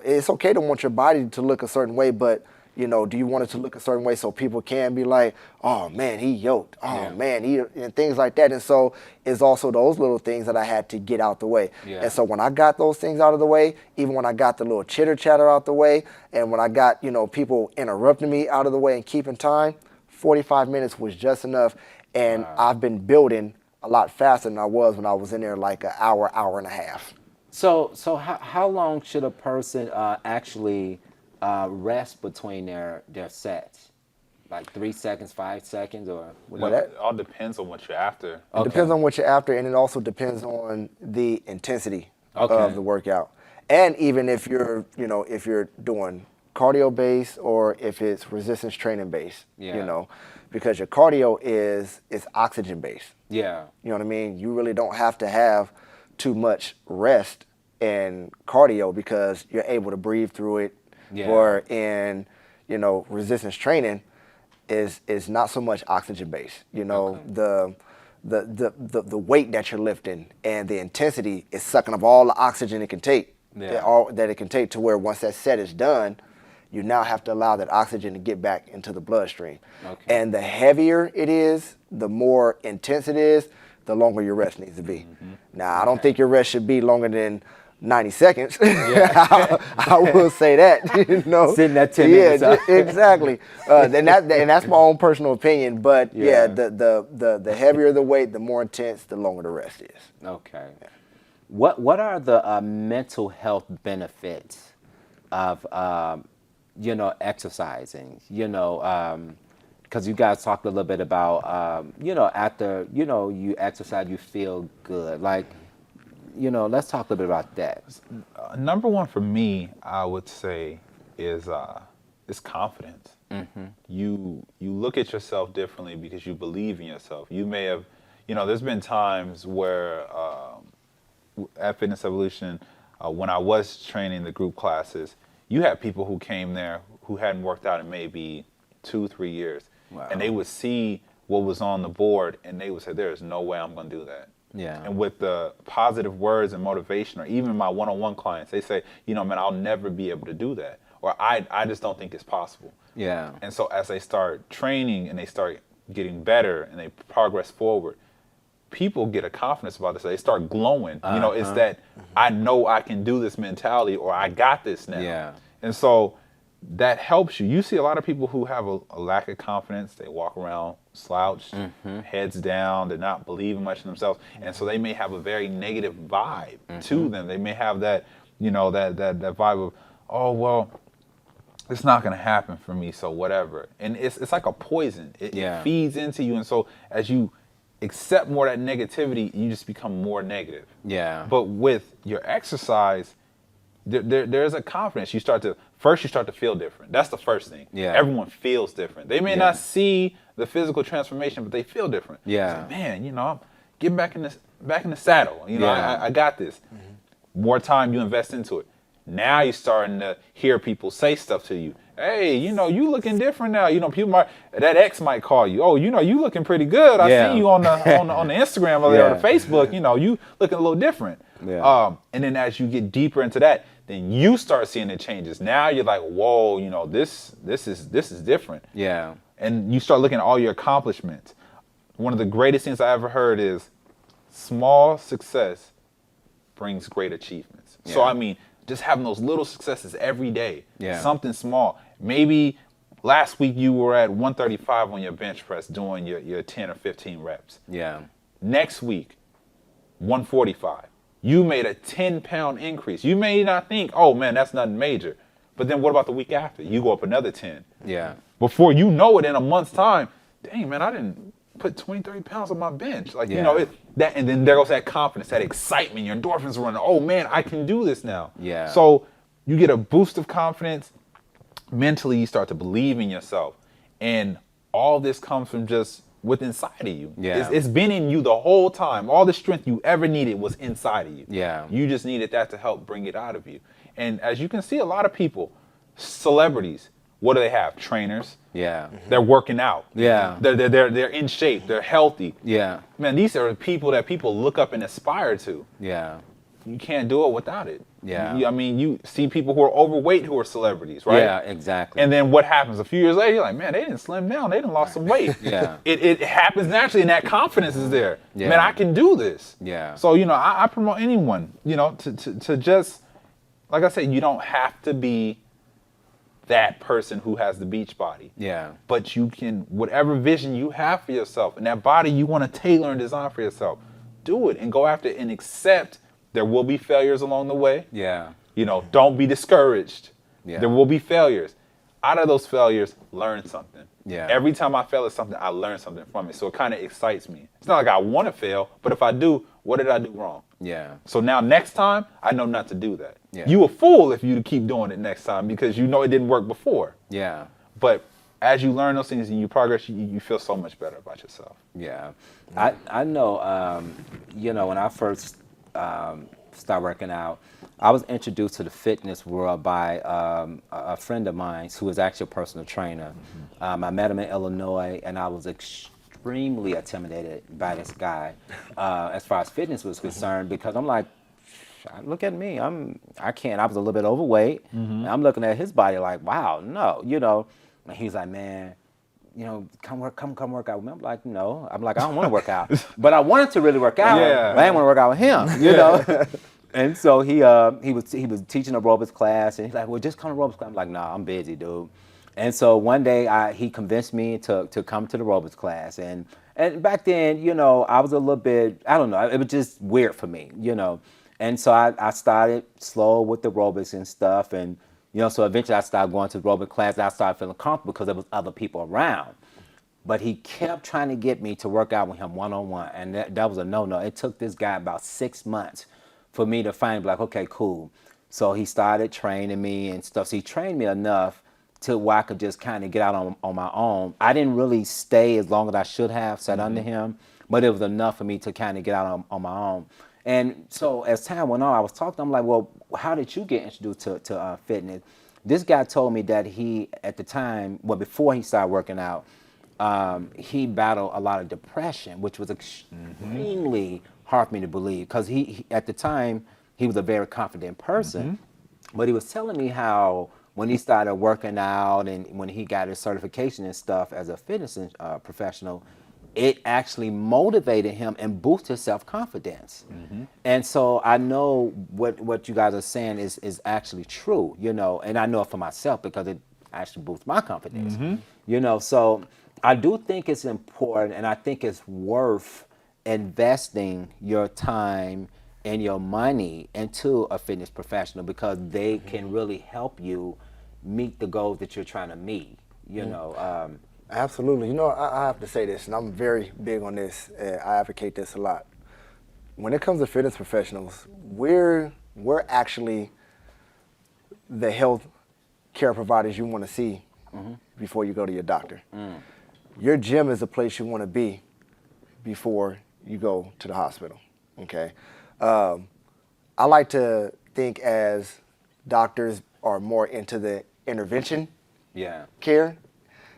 it's okay to want your body to look a certain way, but, do you want it to look a certain way so people can be like, oh man, he yoked, oh man, and things like that. And so it's also those little things that I had to get out the way. Yeah. And so when I got those things out of the way, even when I got the little chitter chatter out the way, and when I got, people interrupting me out of the way and keeping time, 45 minutes was just enough. And I've been building a lot faster than I was when I was in there like an hour and a half. So how long should a person actually rest between their sets? Like 3 seconds, 5 seconds, or whatever? It all depends on what you're after. It depends on what you're after, and it also depends on the intensity of the workout. And even if you're, if you're doing cardio based or if it's resistance training based, because your cardio is oxygen based. Yeah. You know what I mean? You really don't have to have too much rest in cardio because you're able to breathe through it. Yeah. Or in, resistance training is not so much oxygen based. The weight that you're lifting and the intensity is sucking up all the oxygen it can take. That it can take, to where once that set is done, you now have to allow that oxygen to get back into the bloodstream. Okay. And the heavier it is, the more intense it is, the longer your rest needs to be. Mm-hmm. Now, I don't think your rest should be longer than 90 seconds. Yeah. I will say that, Sitting at 10 minutes. Yeah, exactly. And that's my own personal opinion. But the heavier the weight, the more intense, the longer the rest is. Okay. What are the mental health benefits of exercising? Because you guys talked a little bit about after you exercise, you feel good. Like, let's talk a little bit about that. Number one for me, I would say, is confidence. You look at yourself differently because you believe in yourself. You may have, there's been times where at Fitness Evolution, when I was training the group classes, you had people who came there who hadn't worked out in maybe 2-3 years. Wow. And they would see what was on the board and they would say, there is no way I'm going to do that. Yeah. And with the positive words and motivation, or even my one-on-one clients, they say, man, I'll never be able to do that. Or I just don't think it's possible. Yeah. And so as they start training and they start getting better and they progress forward, people get a confidence about this. They start glowing. It's that I know I can do this mentality, or I got this now. Yeah. And so that helps you. You see a lot of people who have a lack of confidence. They walk around slouched, heads down. They're not believing much in themselves. And so they may have a very negative vibe to them. They may have that, that vibe of, oh, well, it's not going to happen for me, so whatever. And it's like a poison. It feeds into you. And so as you accept more of that negativity, you just become more negative. Yeah. But with your exercise, there's a confidence. You start to feel different. That's the first thing. Yeah. Everyone feels different. They may not see the physical transformation, but they feel different. Yeah. It's like, man, I'm getting back in the saddle. I got this. More time you invest into it. Now you're starting to hear people say stuff to you. Hey, you looking different now. That ex might call you. Oh, you looking pretty good. I see you on the Instagram or the Facebook. You looking a little different. Yeah. And then as you get deeper into that, then you start seeing the changes. Now you're like, whoa, this is different. Yeah. And you start looking at all your accomplishments. One of the greatest things I ever heard is small success brings great achievements. Yeah. So I mean, just having those little successes every day, something small. Maybe last week you were at 135 on your bench press doing your 10 or 15 reps. Yeah. Next week, 145. You made a 10-pound increase. You may not think, oh man, that's nothing major. But then what about the week after? You go up another 10. Yeah. Before you know it, in a month's time, dang man, I didn't put 20, 30 pounds on my bench. Like, and then there goes that confidence, that excitement, your endorphins are running. Oh man, I can do this now. Yeah. So you get a boost of confidence. Mentally, you start to believe in yourself. And all this comes from just within inside of you. Yeah. It's been in you the whole time. All the strength you ever needed was inside of you. Yeah. You just needed that to help bring it out of you. And as you can see, a lot of people, celebrities, what do they have? Trainers. Yeah. They're working out. Yeah. They're in shape. They're healthy. Yeah. Man, these are people that people look up and aspire to. Yeah. You can't do it without it. Yeah. You see people who are overweight who are celebrities, right? Yeah, exactly. And then what happens? A few years later, you're like, man, they didn't slim down. They done lost some weight. Yeah. It happens naturally, and that confidence is there. Yeah. Man, I can do this. Yeah. So, I promote anyone, to just, like I said, you don't have to be that person who has the beach body. Yeah. But you can, whatever vision you have for yourself and that body you want to tailor and design for yourself, do it and go after it and accept there will be failures along the way. Yeah. Don't be discouraged. Yeah. There will be failures. Out of those failures, learn something. Yeah. Every time I fail at something, I learn something from it. So it kind of excites me. It's not like I want to fail, but if I do, what did I do wrong? Yeah. So now next time, I know not to do that. Yeah. You a fool if you keep doing it next time because it didn't work before. Yeah. But as you learn those things and you progress, you feel so much better about yourself. Yeah. I know, when I first started working out, I was introduced to the fitness world by a friend of mine who was actually a personal trainer. I met him in Illinois, and I was extremely intimidated by this guy as far as fitness was concerned, because I'm like, look at me, I can't. I was a little bit overweight, and I'm looking at his body like, wow, no, And he's like, man, come work out with me. I'm like, no. I'm like, I don't want to work out. But I wanted to really work out. Yeah. But I didn't want to work out with him, And so he was teaching a aerobics class, and he's like, well, just come to aerobics class. I'm like, nah, I'm busy, dude. And so one day he convinced me to come to the aerobics class. And back then, I was a little bit, I don't know, it was just weird for me, And so I started slow with the aerobics and stuff. And, so eventually I started going to aerobic class. And I started feeling comfortable because there was other people around. But he kept trying to get me to work out with him one-on-one. And that was a no-no. It took this guy about 6 months for me to finally be like, okay, cool. So he started training me and stuff. So he trained me enough to where I could just kind of get out on my own. I didn't really stay as long as I should have sat under him, but it was enough for me to kind of get out on my own. And so as time went on, I was talking to him like, well, how did you get introduced to fitness? This guy told me that he, at the time, well, before he started working out, he battled a lot of depression, which was extremely hard for me to believe because he at the time, he was a very confident person, but he was telling me how when he started working out and when he got his certification and stuff as a fitness professional, it actually motivated him and boosted his self-confidence. And so I know what you guys are saying is actually true, and I know it for myself because it actually boosts my confidence, so I do think it's important and I think it's worth investing your time and your money into a fitness professional because they can really help you meet the goals that you're trying to meet, Absolutely. I have to say this, and I'm very big on this. I advocate this a lot. When it comes to fitness professionals, we're actually the health care providers you want to see before you go to your doctor. Your gym is the place you want to be before you go to the hospital. Okay. I like to think as doctors are more into the intervention care.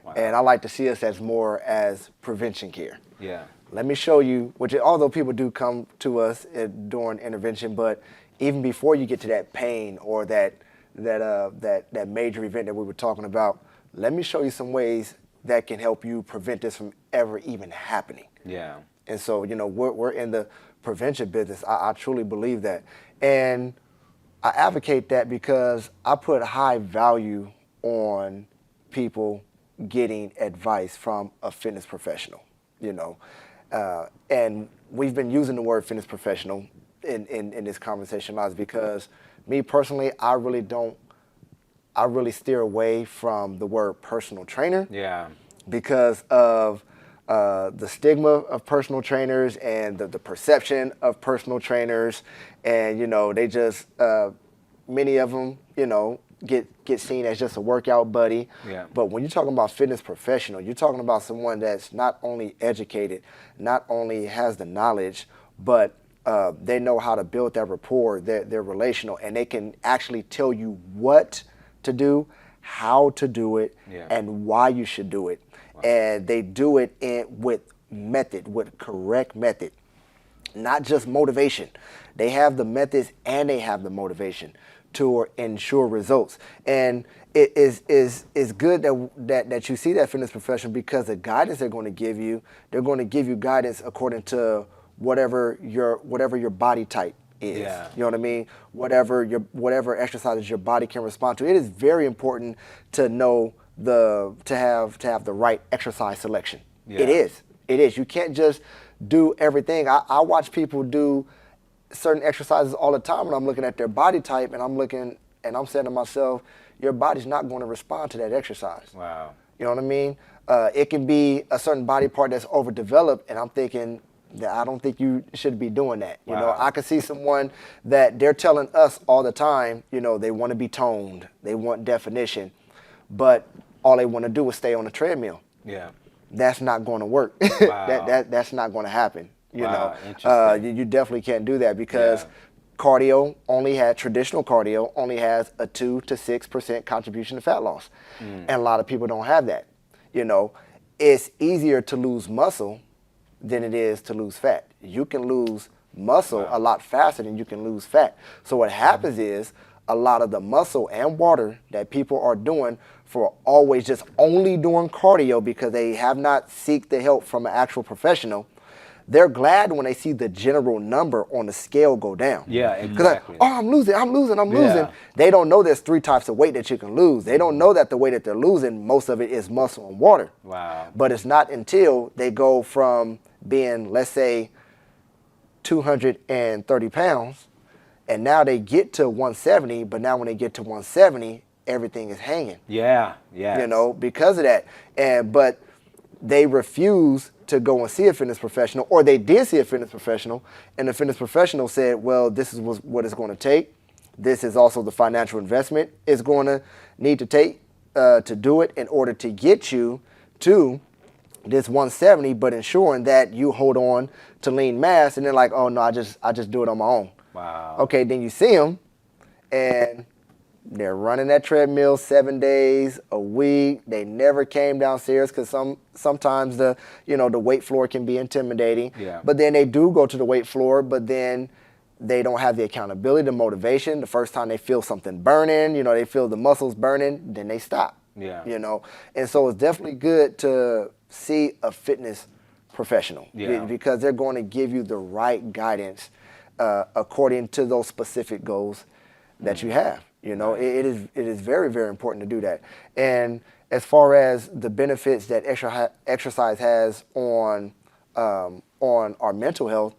Wow. And I like to see us as more as prevention care. Yeah. Let me show you, which although people do come to us during intervention, but even before you get to that pain or that major event that we were talking about, let me show you some ways that can help you prevent this from ever even happening. Yeah. And so, we're in the prevention business. I truly believe that. And I advocate that because I put high value on people getting advice from a fitness professional, and we've been using the word fitness professional in this conversation a lot because me personally, I really steer away from the word personal trainer. Yeah. Because of the stigma of personal trainers and the perception of personal trainers. And, they just, many of them, get seen as just a workout buddy. Yeah. But when you're talking about fitness professional, you're talking about someone that's not only educated, not only has the knowledge, but they know how to build that rapport, they're relational, and they can actually tell you what to do, how to do it, and why you should do it. Wow. And they do it with correct method, not just motivation. They have the methods and they have the motivation to ensure results. And it is good that you see that fitness professional because the guidance they're going to give you guidance according to whatever your body type is. Yeah. You know what I mean? Whatever exercises your body can respond to. It is very important to know to have the right exercise selection. Yeah. It is. You can't just do everything. I watch people do certain exercises all the time when I'm looking at their body type and I'm saying to myself, your body's not going to respond to that exercise. Wow. You know what I mean? It can be a certain body part that's overdeveloped and I'm thinking that I don't think you should be doing that. You know, I can see someone that they're telling us all the time, they want to be toned, they want definition, but all they want to do is stay on the treadmill. Yeah. That's not going to work. Wow. That's not going to happen. You definitely can't do that because traditional cardio only has a 2 to 6% contribution to fat loss. And a lot of people don't have that. It's easier to lose muscle than it is to lose fat. You can lose muscle a lot faster than you can lose fat. So what happens is a lot of the muscle and water that people are doing for always just only doing cardio because they have not sought the help from an actual professional, they're glad when they see the general number on the scale go down. Yeah, exactly. I'm losing. They don't know there's 3 types of weight that you can lose. They don't know that the weight that they're losing, most of it is muscle and water. Wow. But it's not until they go from being, let's say, 230 pounds, And now they get to 170, but now when they get to 170, everything is hanging. Yeah, yeah. You know, because of that. But they refuse to go and see a fitness professional, or they did see a fitness professional, and the fitness professional said, well, this is what it's going to take. This is also the financial investment it's going to need to take to do it in order to get you to this 170, but ensuring that you hold on to lean mass. And they're like, oh no, I just do it on my own. Wow. Okay, then you see them, and they're running that treadmill 7 days a week. They never came downstairs because sometimes the weight floor can be intimidating. Yeah. But then they do go to the weight floor, but then they don't have the accountability, the motivation. The first time they feel something burning, they feel the muscles burning, then they stop. Yeah. And so it's definitely good to see a fitness professional because they're going to give you the right guidance according to those specific goals that you have. It is very, very important to do that. And as far as the benefits that exercise has on our mental health,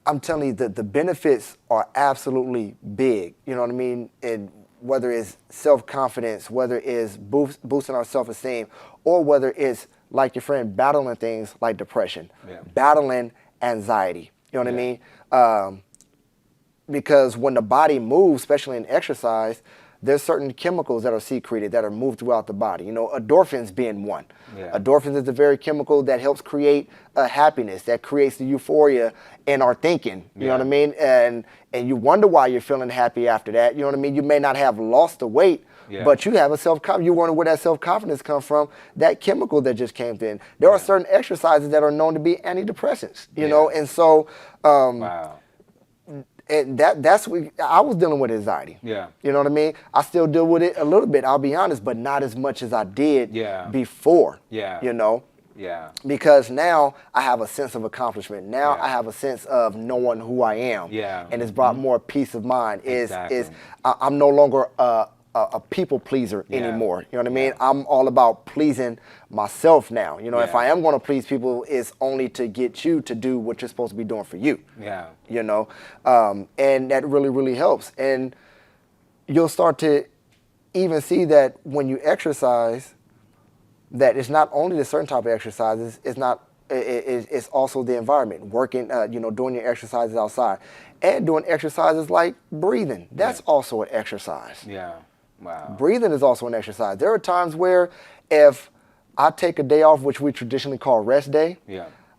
I'm telling you that the benefits are absolutely big. You know what I mean? And whether it's self-confidence, whether it's boosting our self-esteem, or whether it's like your friend battling things like depression, battling anxiety. You know what I mean? Because when the body moves, especially in exercise, there's certain chemicals that are secreted that are moved throughout the body. Endorphins being one. Yeah. Endorphins is a very chemical that helps create a happiness, that creates the euphoria in our thinking. You know what I mean? And you wonder why you're feeling happy after that. You know what I mean? You may not have lost the weight, but you have a self-confidence. You wonder where that self-confidence comes from, that chemical that just came in. There are certain exercises that are known to be antidepressants, you know? And so, wow. And that's what I was dealing with anxiety. Yeah. You know what I mean? I still deal with it a little bit, I'll be honest, but not as much as I did before. Yeah. Yeah. Because now I have a sense of accomplishment. Now I have a sense of knowing who I am. Yeah. And it's brought more peace of mind. Exactly. I'm no longer a people pleaser anymore. You know what I mean? I'm all about pleasing myself now. If I am going to please people, it's only to get you to do what you're supposed to be doing for you. Yeah. And that really, really helps. And you'll start to even see that when you exercise, that it's not only the certain type of exercises, it's also the environment, working, doing your exercises outside and doing exercises like breathing. That's also an exercise. Yeah. Wow. Breathing is also an exercise. There are times where if I take a day off, which we traditionally call rest day,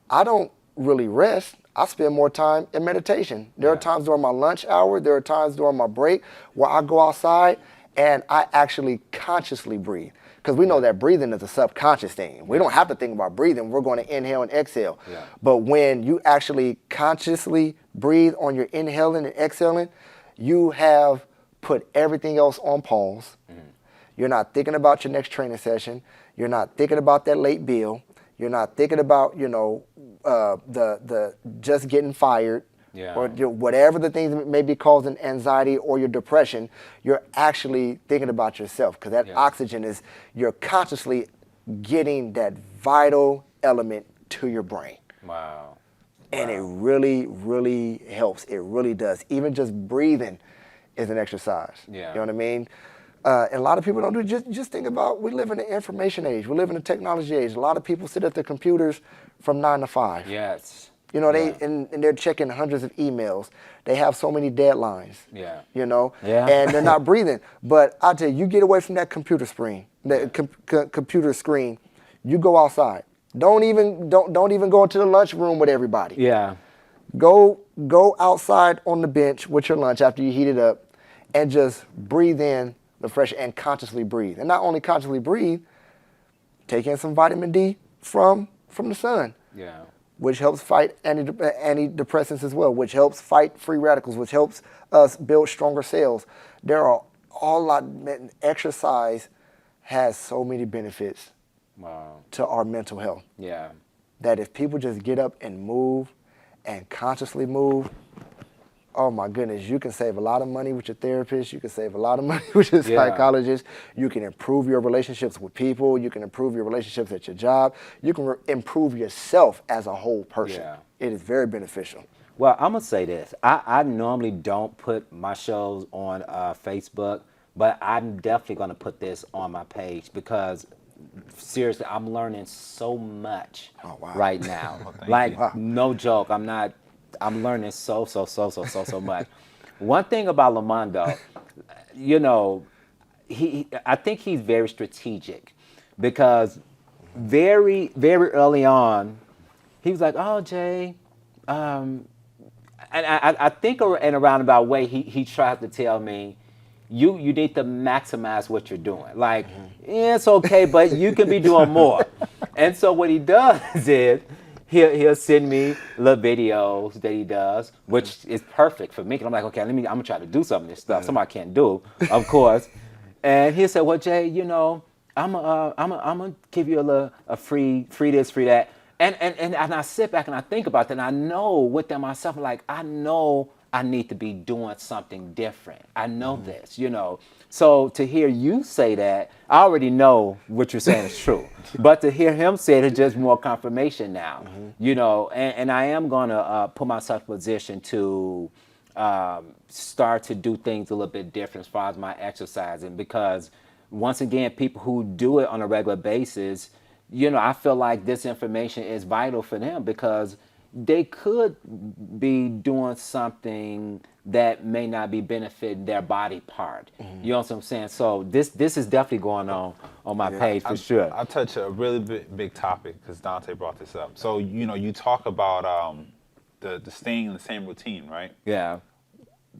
I don't really rest. I spend more time in meditation. There are times during my lunch hour, there are times during my break where I go outside and I actually consciously breathe. Because we know that breathing is a subconscious thing. We don't have to think about breathing. We're going to inhale and exhale. Yeah. But when you actually consciously breathe on your inhaling and exhaling, you have put everything else on pause. You're not thinking about your next training session. You're not thinking about that late bill. You're not thinking about, the just getting fired. Or whatever the things that may be causing anxiety or your depression. You're actually thinking about yourself, because that oxygen is, you're consciously getting that vital element to your brain. Wow. And it really, really helps. It really does. Even just breathing is an exercise. Yeah. You know what I mean? And a lot of people don't do it. Just think about, we live in the information age. We live in the technology age. A lot of people sit at their computers from 9 to 5. Yes. And they're checking hundreds of emails. They have so many deadlines. And they're not breathing. But I tell you, you get away from that computer screen, computer screen. You go outside. Don't even go into the lunchroom with everybody. Yeah. Go outside on the bench with your lunch after you heat it up, and just breathe in the fresh and consciously breathe. And not only consciously breathe, take in some vitamin D from the sun. Yeah. Which helps fight antidepressants as well, which helps fight free radicals, which helps us build stronger cells. There are exercise has so many benefits to our mental health. Yeah. That if people just get up and move and consciously move, oh my goodness, you can save a lot of money with your therapist. You can save a lot of money with your psychologist. You can improve your relationships with people. You can improve your relationships at your job. You can improve yourself as a whole person. Yeah. It is very beneficial. Well, I'm gonna say this. I normally don't put my shows on Facebook, but I'm definitely gonna put this on my page because seriously, I'm learning so much right now. thank Like you. no joke, I'm learning so much. One thing about Lamondo, you know, I think he's very strategic because very early on, he was like, "Oh, Jay," and I think in a roundabout way, he tried to tell me, you need to maximize what you're doing. Like, yeah, it's okay, but you can be doing more. And so what he does is he'll send me little videos that he does, which is perfect for me. And I'm like, okay, I'm gonna try to do some of this stuff. Something I can't do, of course. And he said, well, Jay, I'm gonna give you a free this, free that. And I sit back and I think about that, and I know within myself, like, I know I need to be doing something different. I know this, So to hear you say that, I already know what you're saying is true. But to hear him say it is just more confirmation now, And I am gonna put myself in a position to start to do things a little bit different as far as my exercising, because once again, people who do it on a regular basis, I feel like this information is vital for them because they could be doing something that may not be benefiting their body part. You know what I'm saying? So this is definitely going on my page for sure. I'll touch a really big topic because Dante brought this up. So, you talk about the staying in the same routine, right? Yeah.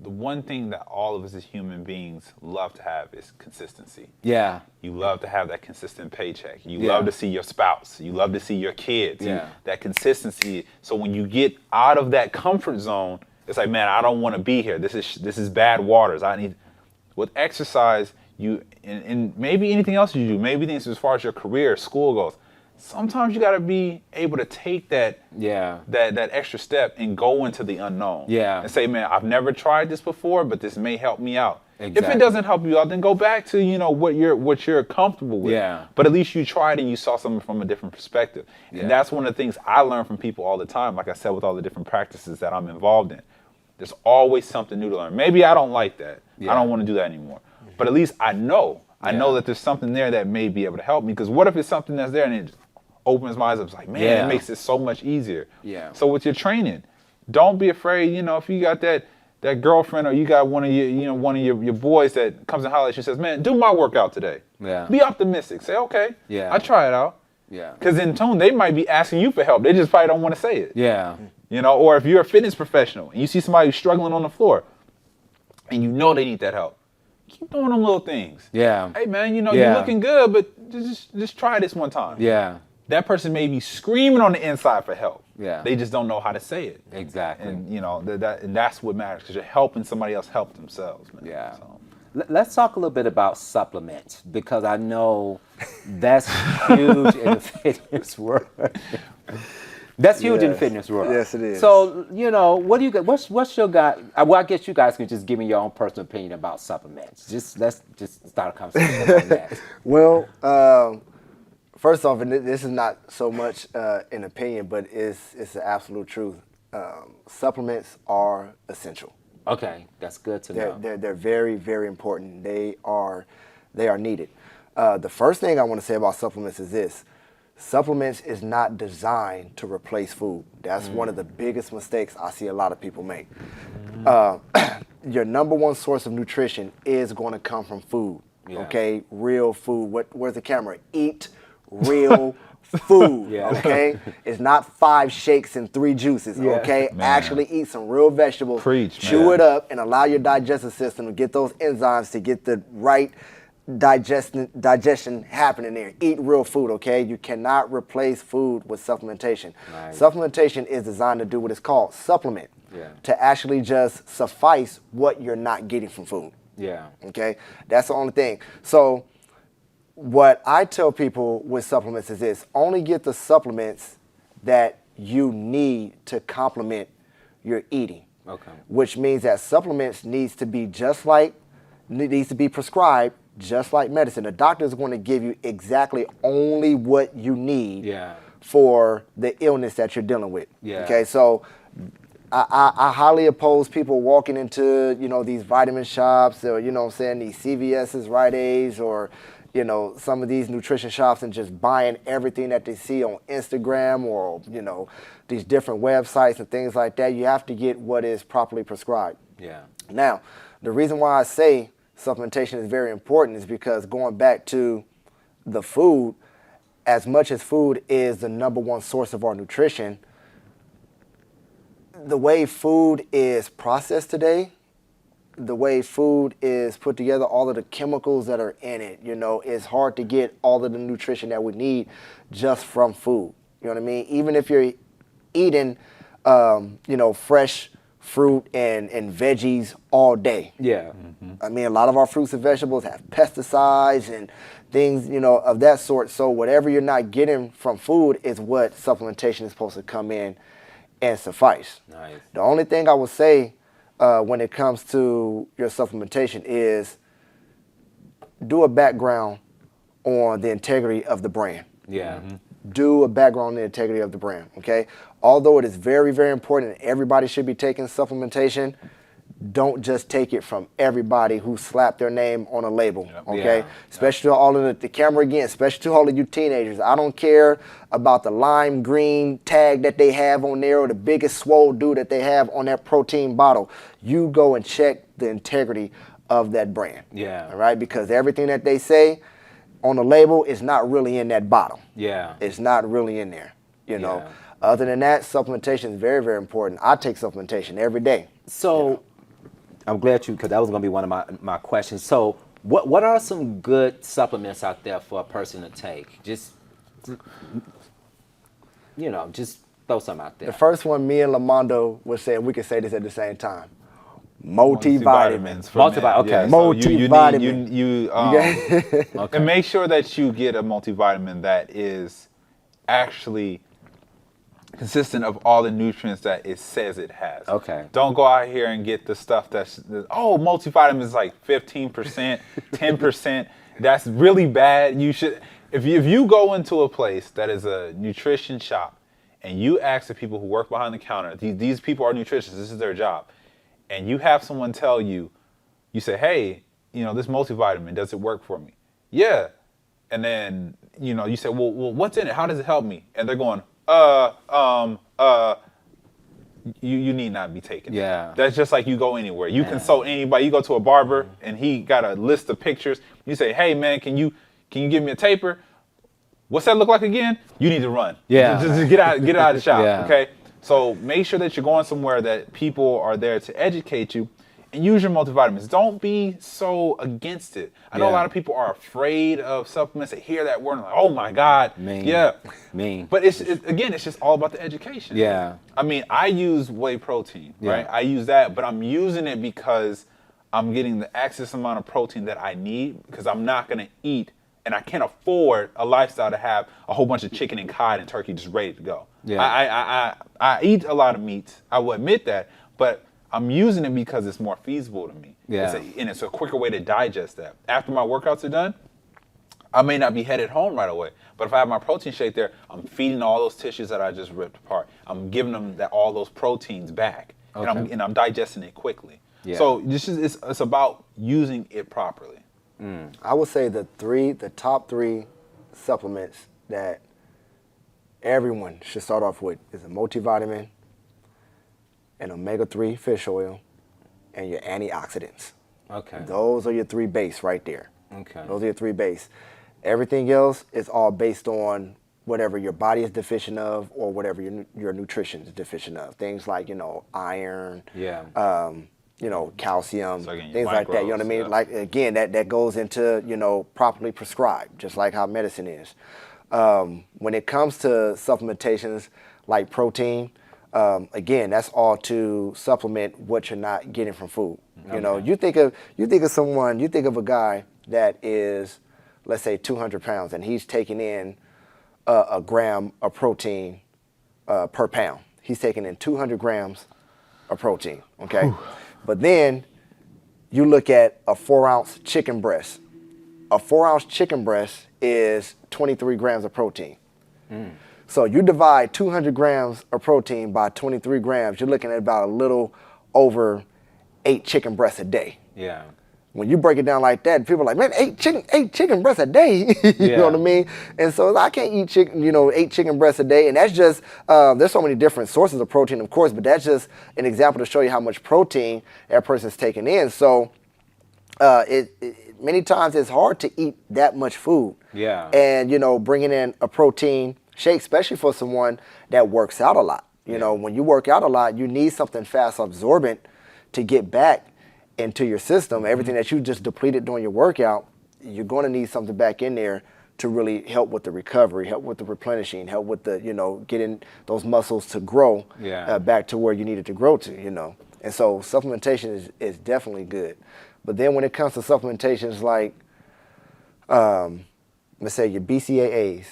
The one thing that all of us as human beings love to have is consistency. Yeah. You love to have that consistent paycheck. You Yeah. love to see your spouse. You love to see your kids. Yeah. That consistency. So when you get out of that comfort zone, it's like, man, I don't want to be here. This is bad waters. With exercise, and maybe anything else you do, maybe things as far as your career, school goes. Sometimes you got to be able to take that extra step and go into the unknown. Yeah. And say, man, I've never tried this before, but this may help me out. Exactly. If it doesn't help you out, then go back to what you're comfortable with. Yeah. But at least you tried and you saw something from a different perspective. Yeah. And that's one of the things I learn from people all the time. Like I said, with all the different practices that I'm involved in, there's always something new to learn. Maybe I don't like that. Yeah. I don't want to do that anymore. But at least I know that there's something there that may be able to help me. Because what if it's something that's there and it opens my eyes up? It's like, man, it makes it so much easier. Yeah. So with your training, don't be afraid. If you got that girlfriend or you got one of your boys that comes and hollers, she says, man, do my workout today. Yeah. Be optimistic. Say, okay. Yeah. I try it out. Yeah. Because in tune, they might be asking you for help. They just probably don't want to say it. Yeah. Or if you're a fitness professional and you see somebody who's struggling on the floor and they need that help, keep doing them little things. Yeah. Hey, man, you're looking good, but just try this one time. Yeah. That person may be screaming on the inside for help. Yeah. They just don't know how to say it. Exactly. And, and that's what matters because you're helping somebody else help themselves, man. Yeah. So. Let's talk a little bit about supplements because I know that's huge in the fitness world. That's huge in the fitness world. Yes, it is. So, what do you got? What's your guy? Well, I guess you guys can just give me your own personal opinion about supplements. Let's just start a conversation about that. Well, first off, and this is not so much an opinion, but it's the absolute truth. Supplements are essential. Okay, that's good to know. They're very, very important. They are needed. The first thing I want to say about supplements is this. Supplements is not designed to replace food. That's one of the biggest mistakes I see a lot of people make. Your number one source of nutrition is going to come from food. Yeah. Okay, real food. Where's the camera? Eat real food. Yeah. Okay, it's not 5 shakes and 3 juices. Yeah. Okay, Man. actually eat some real vegetables. Preach, chew man. it up, and allow your digestive system to get those enzymes to get the right digestion happening there. Eat real food, okay? You cannot replace food with supplementation. Right. Supplementation is designed to do what it's called supplement. Yeah. To actually just suffice what you're not getting from food. Yeah. Okay? That's the only thing. So what I tell people with supplements is this: only get the supplements that you need to complement your eating. Okay. Which means that supplements needs to be prescribed just like medicine. The doctor is going to give you exactly only what you need Yeah. for the illness that you're dealing with. Yeah. Okay, so I highly oppose people walking into, these vitamin shops or, these CVS's, Rite Aids, or, some of these nutrition shops and just buying everything that they see on Instagram or, these different websites and things like that. You have to get what is properly prescribed. Yeah. Now, the reason why I say supplementation is very important is because going back to the food, as much as food is the number one source of our nutrition, the way food is processed today, the way food is put together, all of the chemicals that are in it, it's hard to get all of the nutrition that we need just from food. You know what I mean? Even if you're eating, fresh fruit and veggies all day. Yeah. I mean, a lot of our fruits and vegetables have pesticides and things, of that sort. So whatever you're not getting from food is what supplementation is supposed to come in and suffice. Nice. The only thing I would say when it comes to your supplementation is do a background on the integrity of the brand. Yeah. Do a background on the integrity of the brand, okay? Although it is very, very important and everybody should be taking supplementation, don't just take it from everybody who slapped their name on a label, okay? Yeah. Especially to all of the camera again, especially to all of you teenagers. I don't care about the lime green tag that they have on there or the biggest swole dude that they have on that protein bottle. You go and check the integrity of that brand, Yeah. all right? Because everything that they say on the label is not really in that bottle. Yeah. It's not really in there, Yeah. Other than that, supplementation is very, very important. I take supplementation every day. So I'm glad because that was going to be one of my questions. So what are some good supplements out there for a person to take? Just throw some out there. The first one, me and Lamondo was saying, we could say this at the same time. Multivitamins. for men. Multivitamin, okay. Yeah, Multivitamin. So you Okay. and make sure that you get a multivitamin that is actually consistent of all the nutrients that it says it has. Okay. Don't go out here and get the stuff multivitamin is like 15%, 10%. That's really bad. You should, if you go into a place that is a nutrition shop and you ask the people who work behind the counter, these people are nutritionists, this is their job, and you have someone tell you, you say, hey, this multivitamin, does it work for me? Yeah. And then, you say, well, what's in it? How does it help me? And they're going, you need not be taking it. Yeah. That's just like you go anywhere. You consult anybody. You go to a barber and he got a list of pictures. You say, hey man, can you give me a taper? What's that look like again? You need to run. Yeah. Just get out of the shop. Yeah. Okay. So make sure that you're going somewhere that people are there to educate you, and use your multivitamins. Don't be so against it. I know a lot of people are afraid of supplements. They hear that word and like, oh my God. Mean. Yeah. Mean. But it's just all about the education. Yeah. I mean, I use whey protein, right? Yeah. I use that, but I'm using it because I'm getting the excess amount of protein that I need, because I'm not going to eat, and I can't afford a lifestyle to have a whole bunch of chicken and cod and turkey just ready to go. Yeah. I eat a lot of meats. I will admit that, but I'm using it because it's more feasible to me. Yeah. It's a quicker way to digest that. After my workouts are done, I may not be headed home right away, but if I have my protein shake there, I'm feeding all those tissues that I just ripped apart. I'm giving them all those proteins back, Okay. and I'm digesting it quickly. Yeah. So it's about using it properly. I would say the top three supplements that everyone should start off with is a multivitamin, an omega-3 fish oil, and your antioxidants. Okay. Those are your three base right there. Okay. Those are your three base. Everything else is all based on whatever your body is deficient of or whatever your nutrition is deficient of. Things like, iron, Yeah. Calcium, So again, your things like that. You know what I micros, mean? yeah. Like, again, that goes into, properly prescribed, just like how medicine is. When it comes to supplementations like protein, again, that's all to supplement what you're not getting from food. You think of a guy that is, let's say, 200 pounds, and he's taking in a gram of protein per pound. He's taking in 200 grams of protein, okay? But then you look at a 4-ounce chicken breast. A 4-ounce chicken breast is 23 grams of protein. So you divide 200 grams of protein by 23 grams, you're looking at about a little over 8 chicken breasts a day. Yeah. When you break it down like that, people are like, man, 8 chicken breasts a day. You know what I mean? And so I can't eat 8 chicken breasts a day. And that's just, there's so many different sources of protein, of course, but that's just an example to show you how much protein that person's taking in. So many times it's hard to eat that much food. Yeah. And, bringing in a protein shake, especially for someone that works out a lot. You know, when you work out a lot, you need something fast absorbent to get back into your system. Everything that you just depleted during your workout, you're going to need something back in there to really help with the recovery, help with the replenishing, help with the, getting those muscles to grow back to where you need it to grow to, And so supplementation is definitely good. But then when it comes to supplementations like, let's say your BCAAs,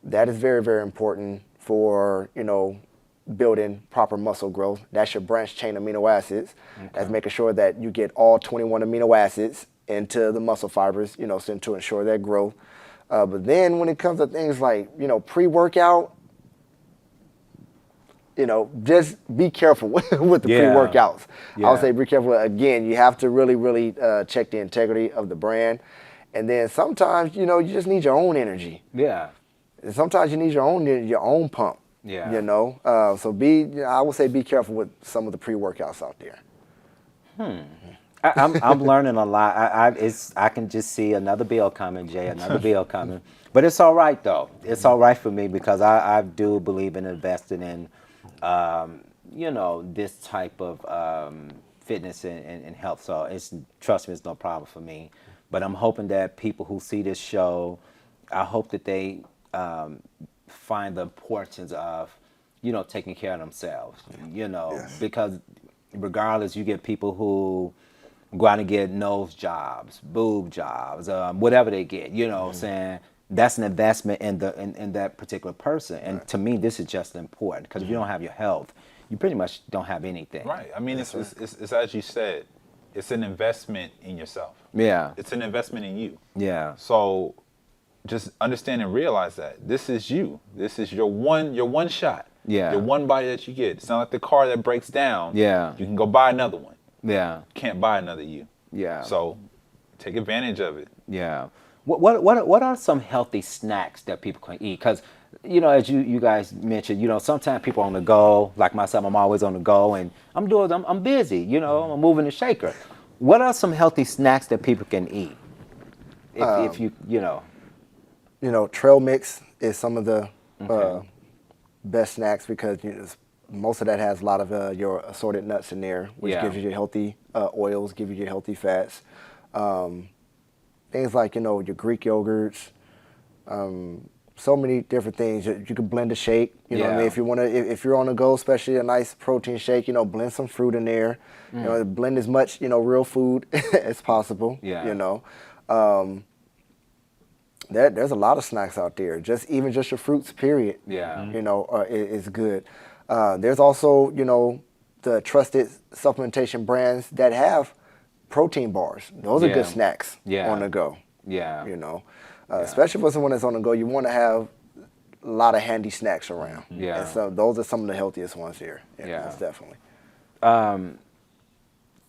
that is very, very important for, building proper muscle growth. That's your branched chain amino acids. Okay. That's making sure that you get all 21 amino acids into the muscle fibers, so to ensure that growth. But then when it comes to things like, pre-workout, just be careful with the pre-workouts. Yeah. I would say be careful. Again, you have to really, really check the integrity of the brand. And then sometimes, you just need your own energy. Yeah. And sometimes you need your own pump. Yeah. So I would say be careful with some of the pre-workouts out there. I'm learning a lot. I can just see another bill coming, Jay, another bill coming. But it's all right, though. It's all right for me because I do believe in investing in, this type of fitness and health. So trust me, it's no problem for me. But I'm hoping that people who see this show, I hope that they find the importance of, taking care of themselves, because regardless, you get people who go out and get nose jobs, boob jobs, whatever they get, saying that's an investment in that particular person. And to me, this is just important because if you don't have your health, you pretty much don't have anything. Right. I mean, it's as you said, it's an investment in yourself. Yeah. It's an investment in you. Yeah. So just understand and realize that this is you. This is your one shot. Yeah. Your one body that you get. It's not like the car that breaks down. Yeah. You can go buy another one. Yeah. You can't buy another you. Yeah. So take advantage of it. Yeah. What are some healthy snacks that people can eat? Because, as you guys mentioned, sometimes people are on the go, like myself, I'm always on the go, and I'm busy, I'm moving the shaker. What are some healthy snacks that people can eat? If trail mix is some of the best snacks because most of that has a lot of your assorted nuts in there, which gives you your healthy oils, give you your healthy fats. Things like, your Greek yogurts, so many different things. You can blend a shake, what I mean? If you want to, if you're on the go, especially a nice protein shake, blend some fruit in there. Blend as much, real food as possible. Yeah. There's a lot of snacks out there. Just your fruits, period. Yeah. Is good. There's also, the trusted supplementation brands that have protein bars. Those are good snacks on the go. Yeah. Especially for someone that's on the go, you want to have a lot of handy snacks around. Yeah. And so those are some of the healthiest ones here. Yeah. Most definitely.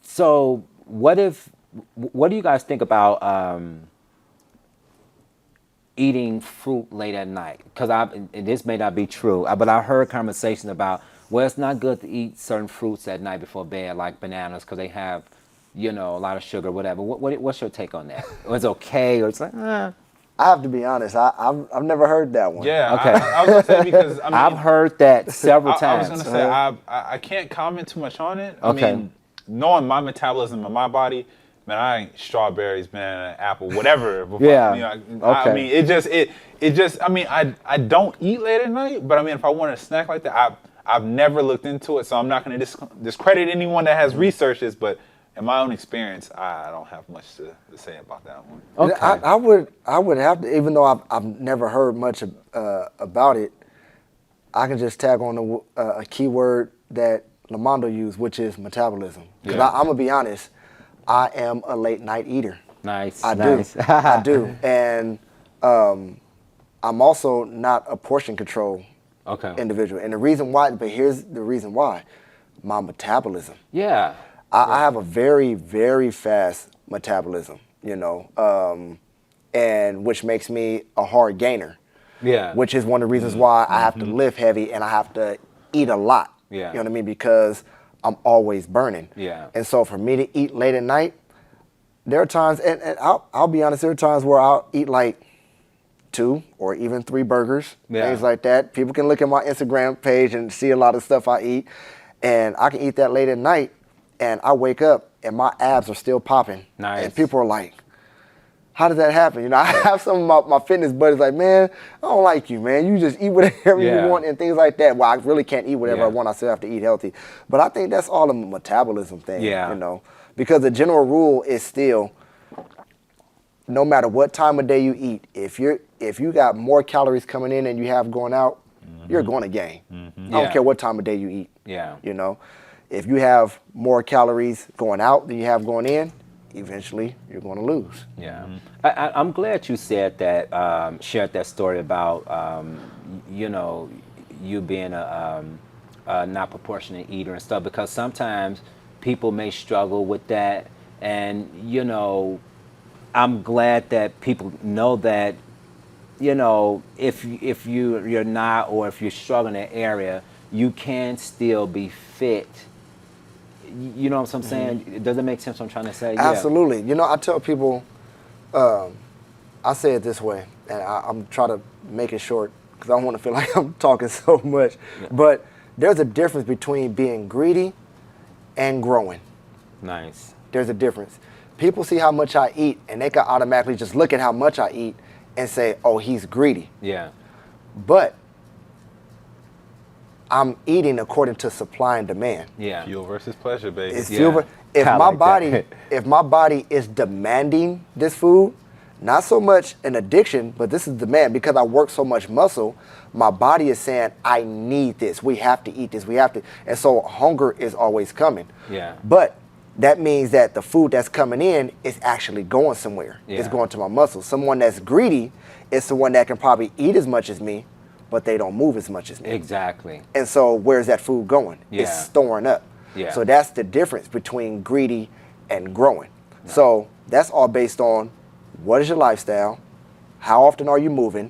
So what do you guys think about eating fruit late at night? Because and this may not be true, but I heard conversations about, well, it's not good to eat certain fruits at night before bed, like bananas, because they have, a lot of sugar, whatever. What's your take on that? Or it's okay, or it's like, I have to be honest. I've never heard that one. Yeah. Okay. I was gonna say because I've heard that several times. I was gonna say I can't comment too much on it. Okay. I mean, knowing my metabolism and my body, man, I ain't strawberries, banana, apple, whatever. Yeah. I mean, it just. I mean, I don't eat late at night, but I mean, if I want a snack like that, I've never looked into it, so I'm not gonna discredit anyone that has researched this, but. In my own experience, I don't have much to say about that one. Okay. I would have to, even though I've never heard much about it, I can just tag on a keyword that Lamando used, which is metabolism. Because I'm going to be honest, I am a late night eater. Nice. I nice. do. I do. And I'm also not a portion control individual. And the reason why, but here's the reason why, my metabolism. Yeah. I have a very, very fast metabolism, and which makes me a hard gainer. Yeah. Which is one of the reasons why I have to lift heavy and I have to eat a lot. Yeah. You know what I mean? Because I'm always burning. Yeah. And so for me to eat late at night, there are times, and I'll be honest, there are times where I'll eat like 2 or even 3 burgers, things like that. People can look at my Instagram page and see a lot of stuff I eat. And I can eat that late at night and I wake up and my abs are still popping. Nice. And people are like, how does that happen? I have some of my fitness buddies like, man, I don't like you, man. You just eat whatever you want and things like that. Well, I really can't eat whatever I want. I still have to eat healthy. But I think that's all a metabolism thing, because the general rule is still, no matter what time of day you eat, if you got more calories coming in than you have going out, you're going to gain. I don't care what time of day you eat. Yeah. If you have more calories going out than you have going in, eventually you're going to lose. Yeah. I'm glad you said that, shared that story about, you being a not proportionate eater and stuff, because sometimes people may struggle with that. And, I'm glad that people know that, if you're not, or if you're struggling in that area, you can still be fit. You know what I'm saying? Does it make sense what I'm trying to say? Absolutely. I tell people, I say it this way, and I'm trying to make it short because I don't want to feel like I'm talking so much. Yeah. But there's a difference between being greedy and growing. Nice. There's a difference. People see how much I eat, and they can automatically just look at how much I eat and say, oh, he's greedy. Yeah. But I'm eating according to supply and demand. Yeah. Fuel versus pleasure, baby. It's fuel. If my body is demanding this food, not so much an addiction, but this is demand because I work so much muscle, my body is saying, I need this. We have to eat this. We have to. And so hunger is always coming. Yeah. But that means that the food that's coming in is actually going somewhere. Yeah. It's going to my muscles. Someone that's greedy is someone that can probably eat as much as me, but they don't move as much as me. Exactly. And so where's that food going? Yeah. It's storing up. Yeah. So that's the difference between greedy and growing. No. So that's all based on what is your lifestyle, how often are you moving,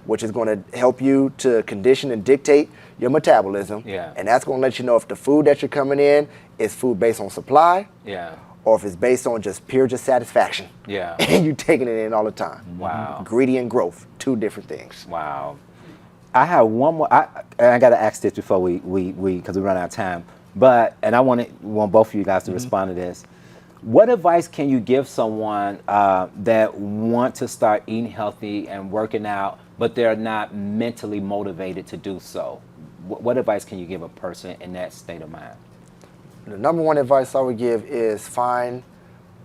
which is going to help you to condition and dictate your metabolism. And that's going to let you know if the food that you're coming in is food based on supply, or if it's based on just pure satisfaction. And you taking it in all the time. Wow. Greedy and growth, 2 different things. Wow. I have one more. I got to ask this before we because we run out of time. And I want both of you guys to respond to this. What advice can you give someone that want to start eating healthy and working out, but they're not mentally motivated to do so? What advice can you give a person in that state of mind? The number one advice I would give is find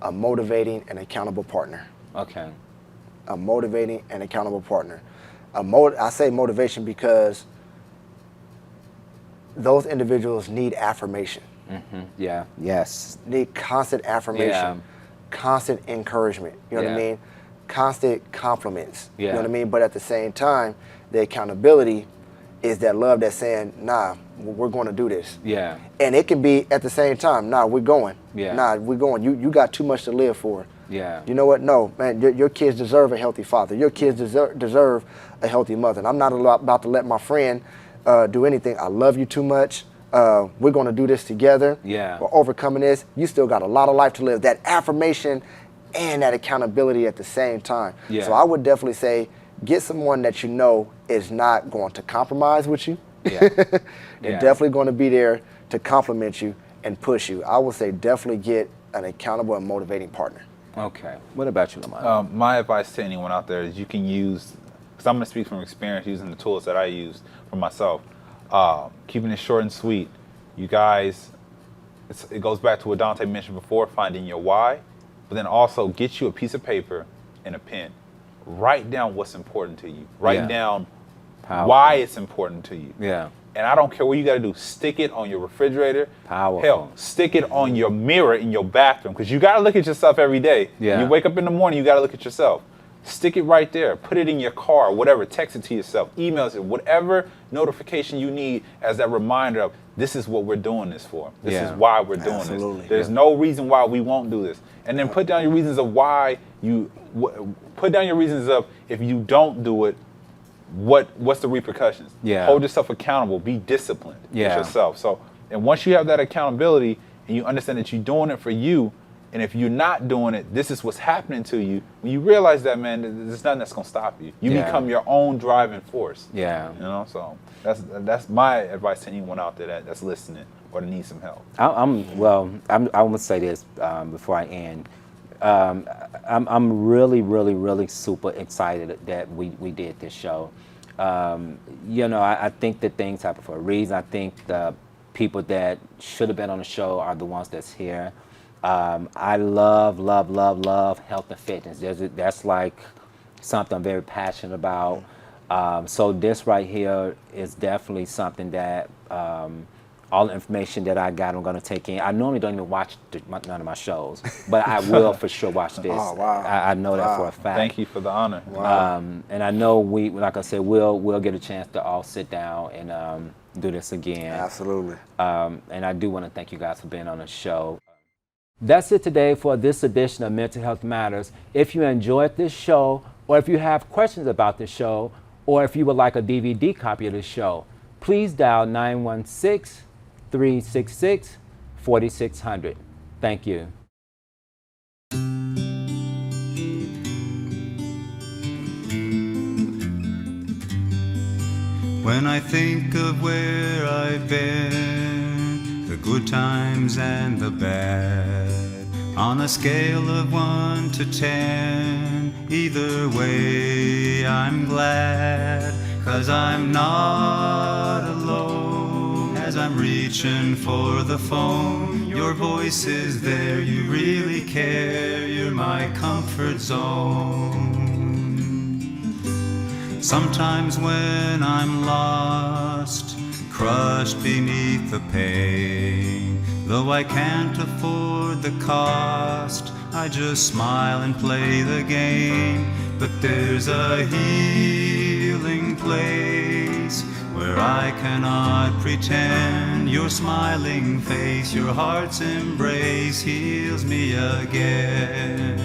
a motivating and accountable partner. Okay. A motivating and accountable partner. I say motivation because those individuals need affirmation. Yeah. Yes. Need constant affirmation, constant encouragement. You know what I mean? Constant compliments. You know what I mean? But at the same time, the accountability is that love that's saying, nah, we're going to do this. Yeah. And it can be at the same time, nah, we're going. Yeah. Nah, we're going. You got too much to live for. Yeah. You know what? No, man, your kids deserve a healthy father. Your kids deserve a healthy mother. And I'm not about to let my friend do anything. I love you too much. We're going to do this together. Yeah. We're overcoming this. You still got a lot of life to live. That affirmation and that accountability at the same time. Yeah. So I would definitely say get someone that you know is not going to compromise with you. Yeah. They're definitely going to be there to compliment you and push you. I would say definitely get an accountable and motivating partner. Okay. What about you, Lamont? My advice to anyone out there is you can use, because I'm going to speak from experience using the tools that I use for myself. Keeping it short and sweet. You guys, it goes back to what Dante mentioned before, finding your why, but then also get you a piece of paper and a pen. Write down what's important to you. Write down why it's important to you. Yeah. And I don't care what you got to do. Stick it on your refrigerator. Powerful. Hell, stick it on your mirror in your bathroom because you got to look at yourself every day. Yeah. You wake up in the morning, you got to look at yourself. stick it right there. Put it in your car, whatever. Text it to yourself, email it, whatever notification you need as that reminder of this is what we're doing this for. This is why we're doing Absolutely. this. There's no reason why we won't do this. And then put down your reasons of why you, put down your reasons of if you don't do it, what's the repercussions? Yeah. Hold yourself accountable. Be disciplined with yourself. So, and once you have that accountability and you understand that you're doing it for you, and if you're not doing it, this is what's happening to you. When you realize that, man, there's nothing that's gonna stop you. You become your own driving force. Yeah. You know, so that's my advice to anyone out there that's listening or that needs some help. I'm gonna say this before I end. I'm really super excited that we did this show. You know, I think that things happen for a reason. I think the people that should have been on the show are the ones that's here. I love health and fitness. That's like something I'm very passionate about. So this right here is definitely something that all the information that I got, I'm going to take in. I normally don't even watch none of my shows, but I will for sure watch this. Oh, wow. I know that for a fact. Thank you for the honor. Wow. And I know like I said, we'll get a chance to all sit down and do this again. Absolutely. And I do want to thank you guys for being on the show. That's it today for this edition of Mental Health Matters. If you enjoyed this show, or if you have questions about this show, or if you would like a DVD copy of this show, please dial 916-366-4600. Thank you. When I think of where I've been, the good times and the bad, on a scale of 1 to 10, either way I'm glad, 'cause I'm not alone. As I'm reaching for the phone, your voice is there, you really care, you're my comfort zone. Sometimes when I'm lost, crushed beneath the pain, though I can't afford the cost, I just smile and play the game. But there's a healing place where I cannot pretend. Your smiling face, your heart's embrace heals me again.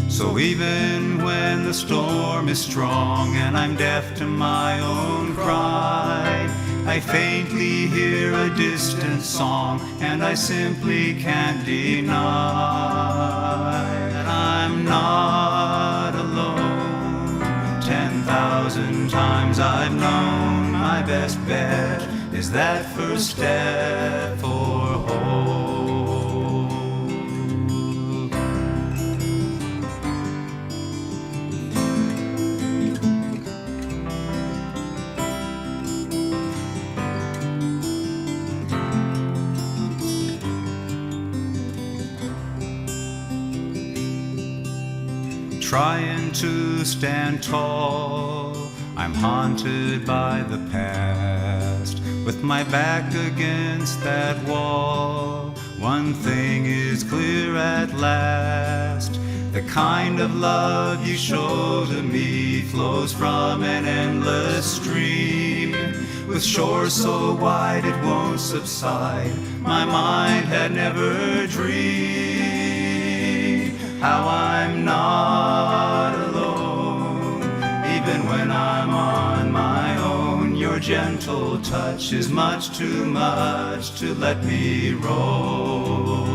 So even when the storm is strong and I'm deaf to my own cry, I faintly hear a distant song and I simply can't deny that I'm not alone. 10,000 times I've known my best bet is that first step for hope. Trying to stand tall, I'm haunted by the past. With my back against that wall, one thing is clear at last. The kind of love you show to me flows from an endless stream, with shores so wide it won't subside. My mind had never dreamed how I'm not alone. Even when I'm on my own, your gentle touch is much too much to let me roll.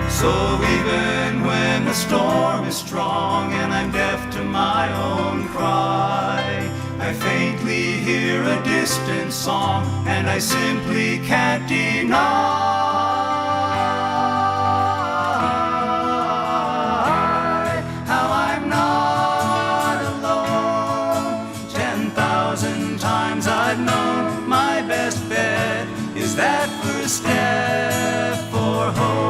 So even when the storm is strong and I'm deaf to my own cry, I faintly hear a distant song and I simply can't deny how I'm not alone. 10,000 times I've known my best bet is that first step for hope.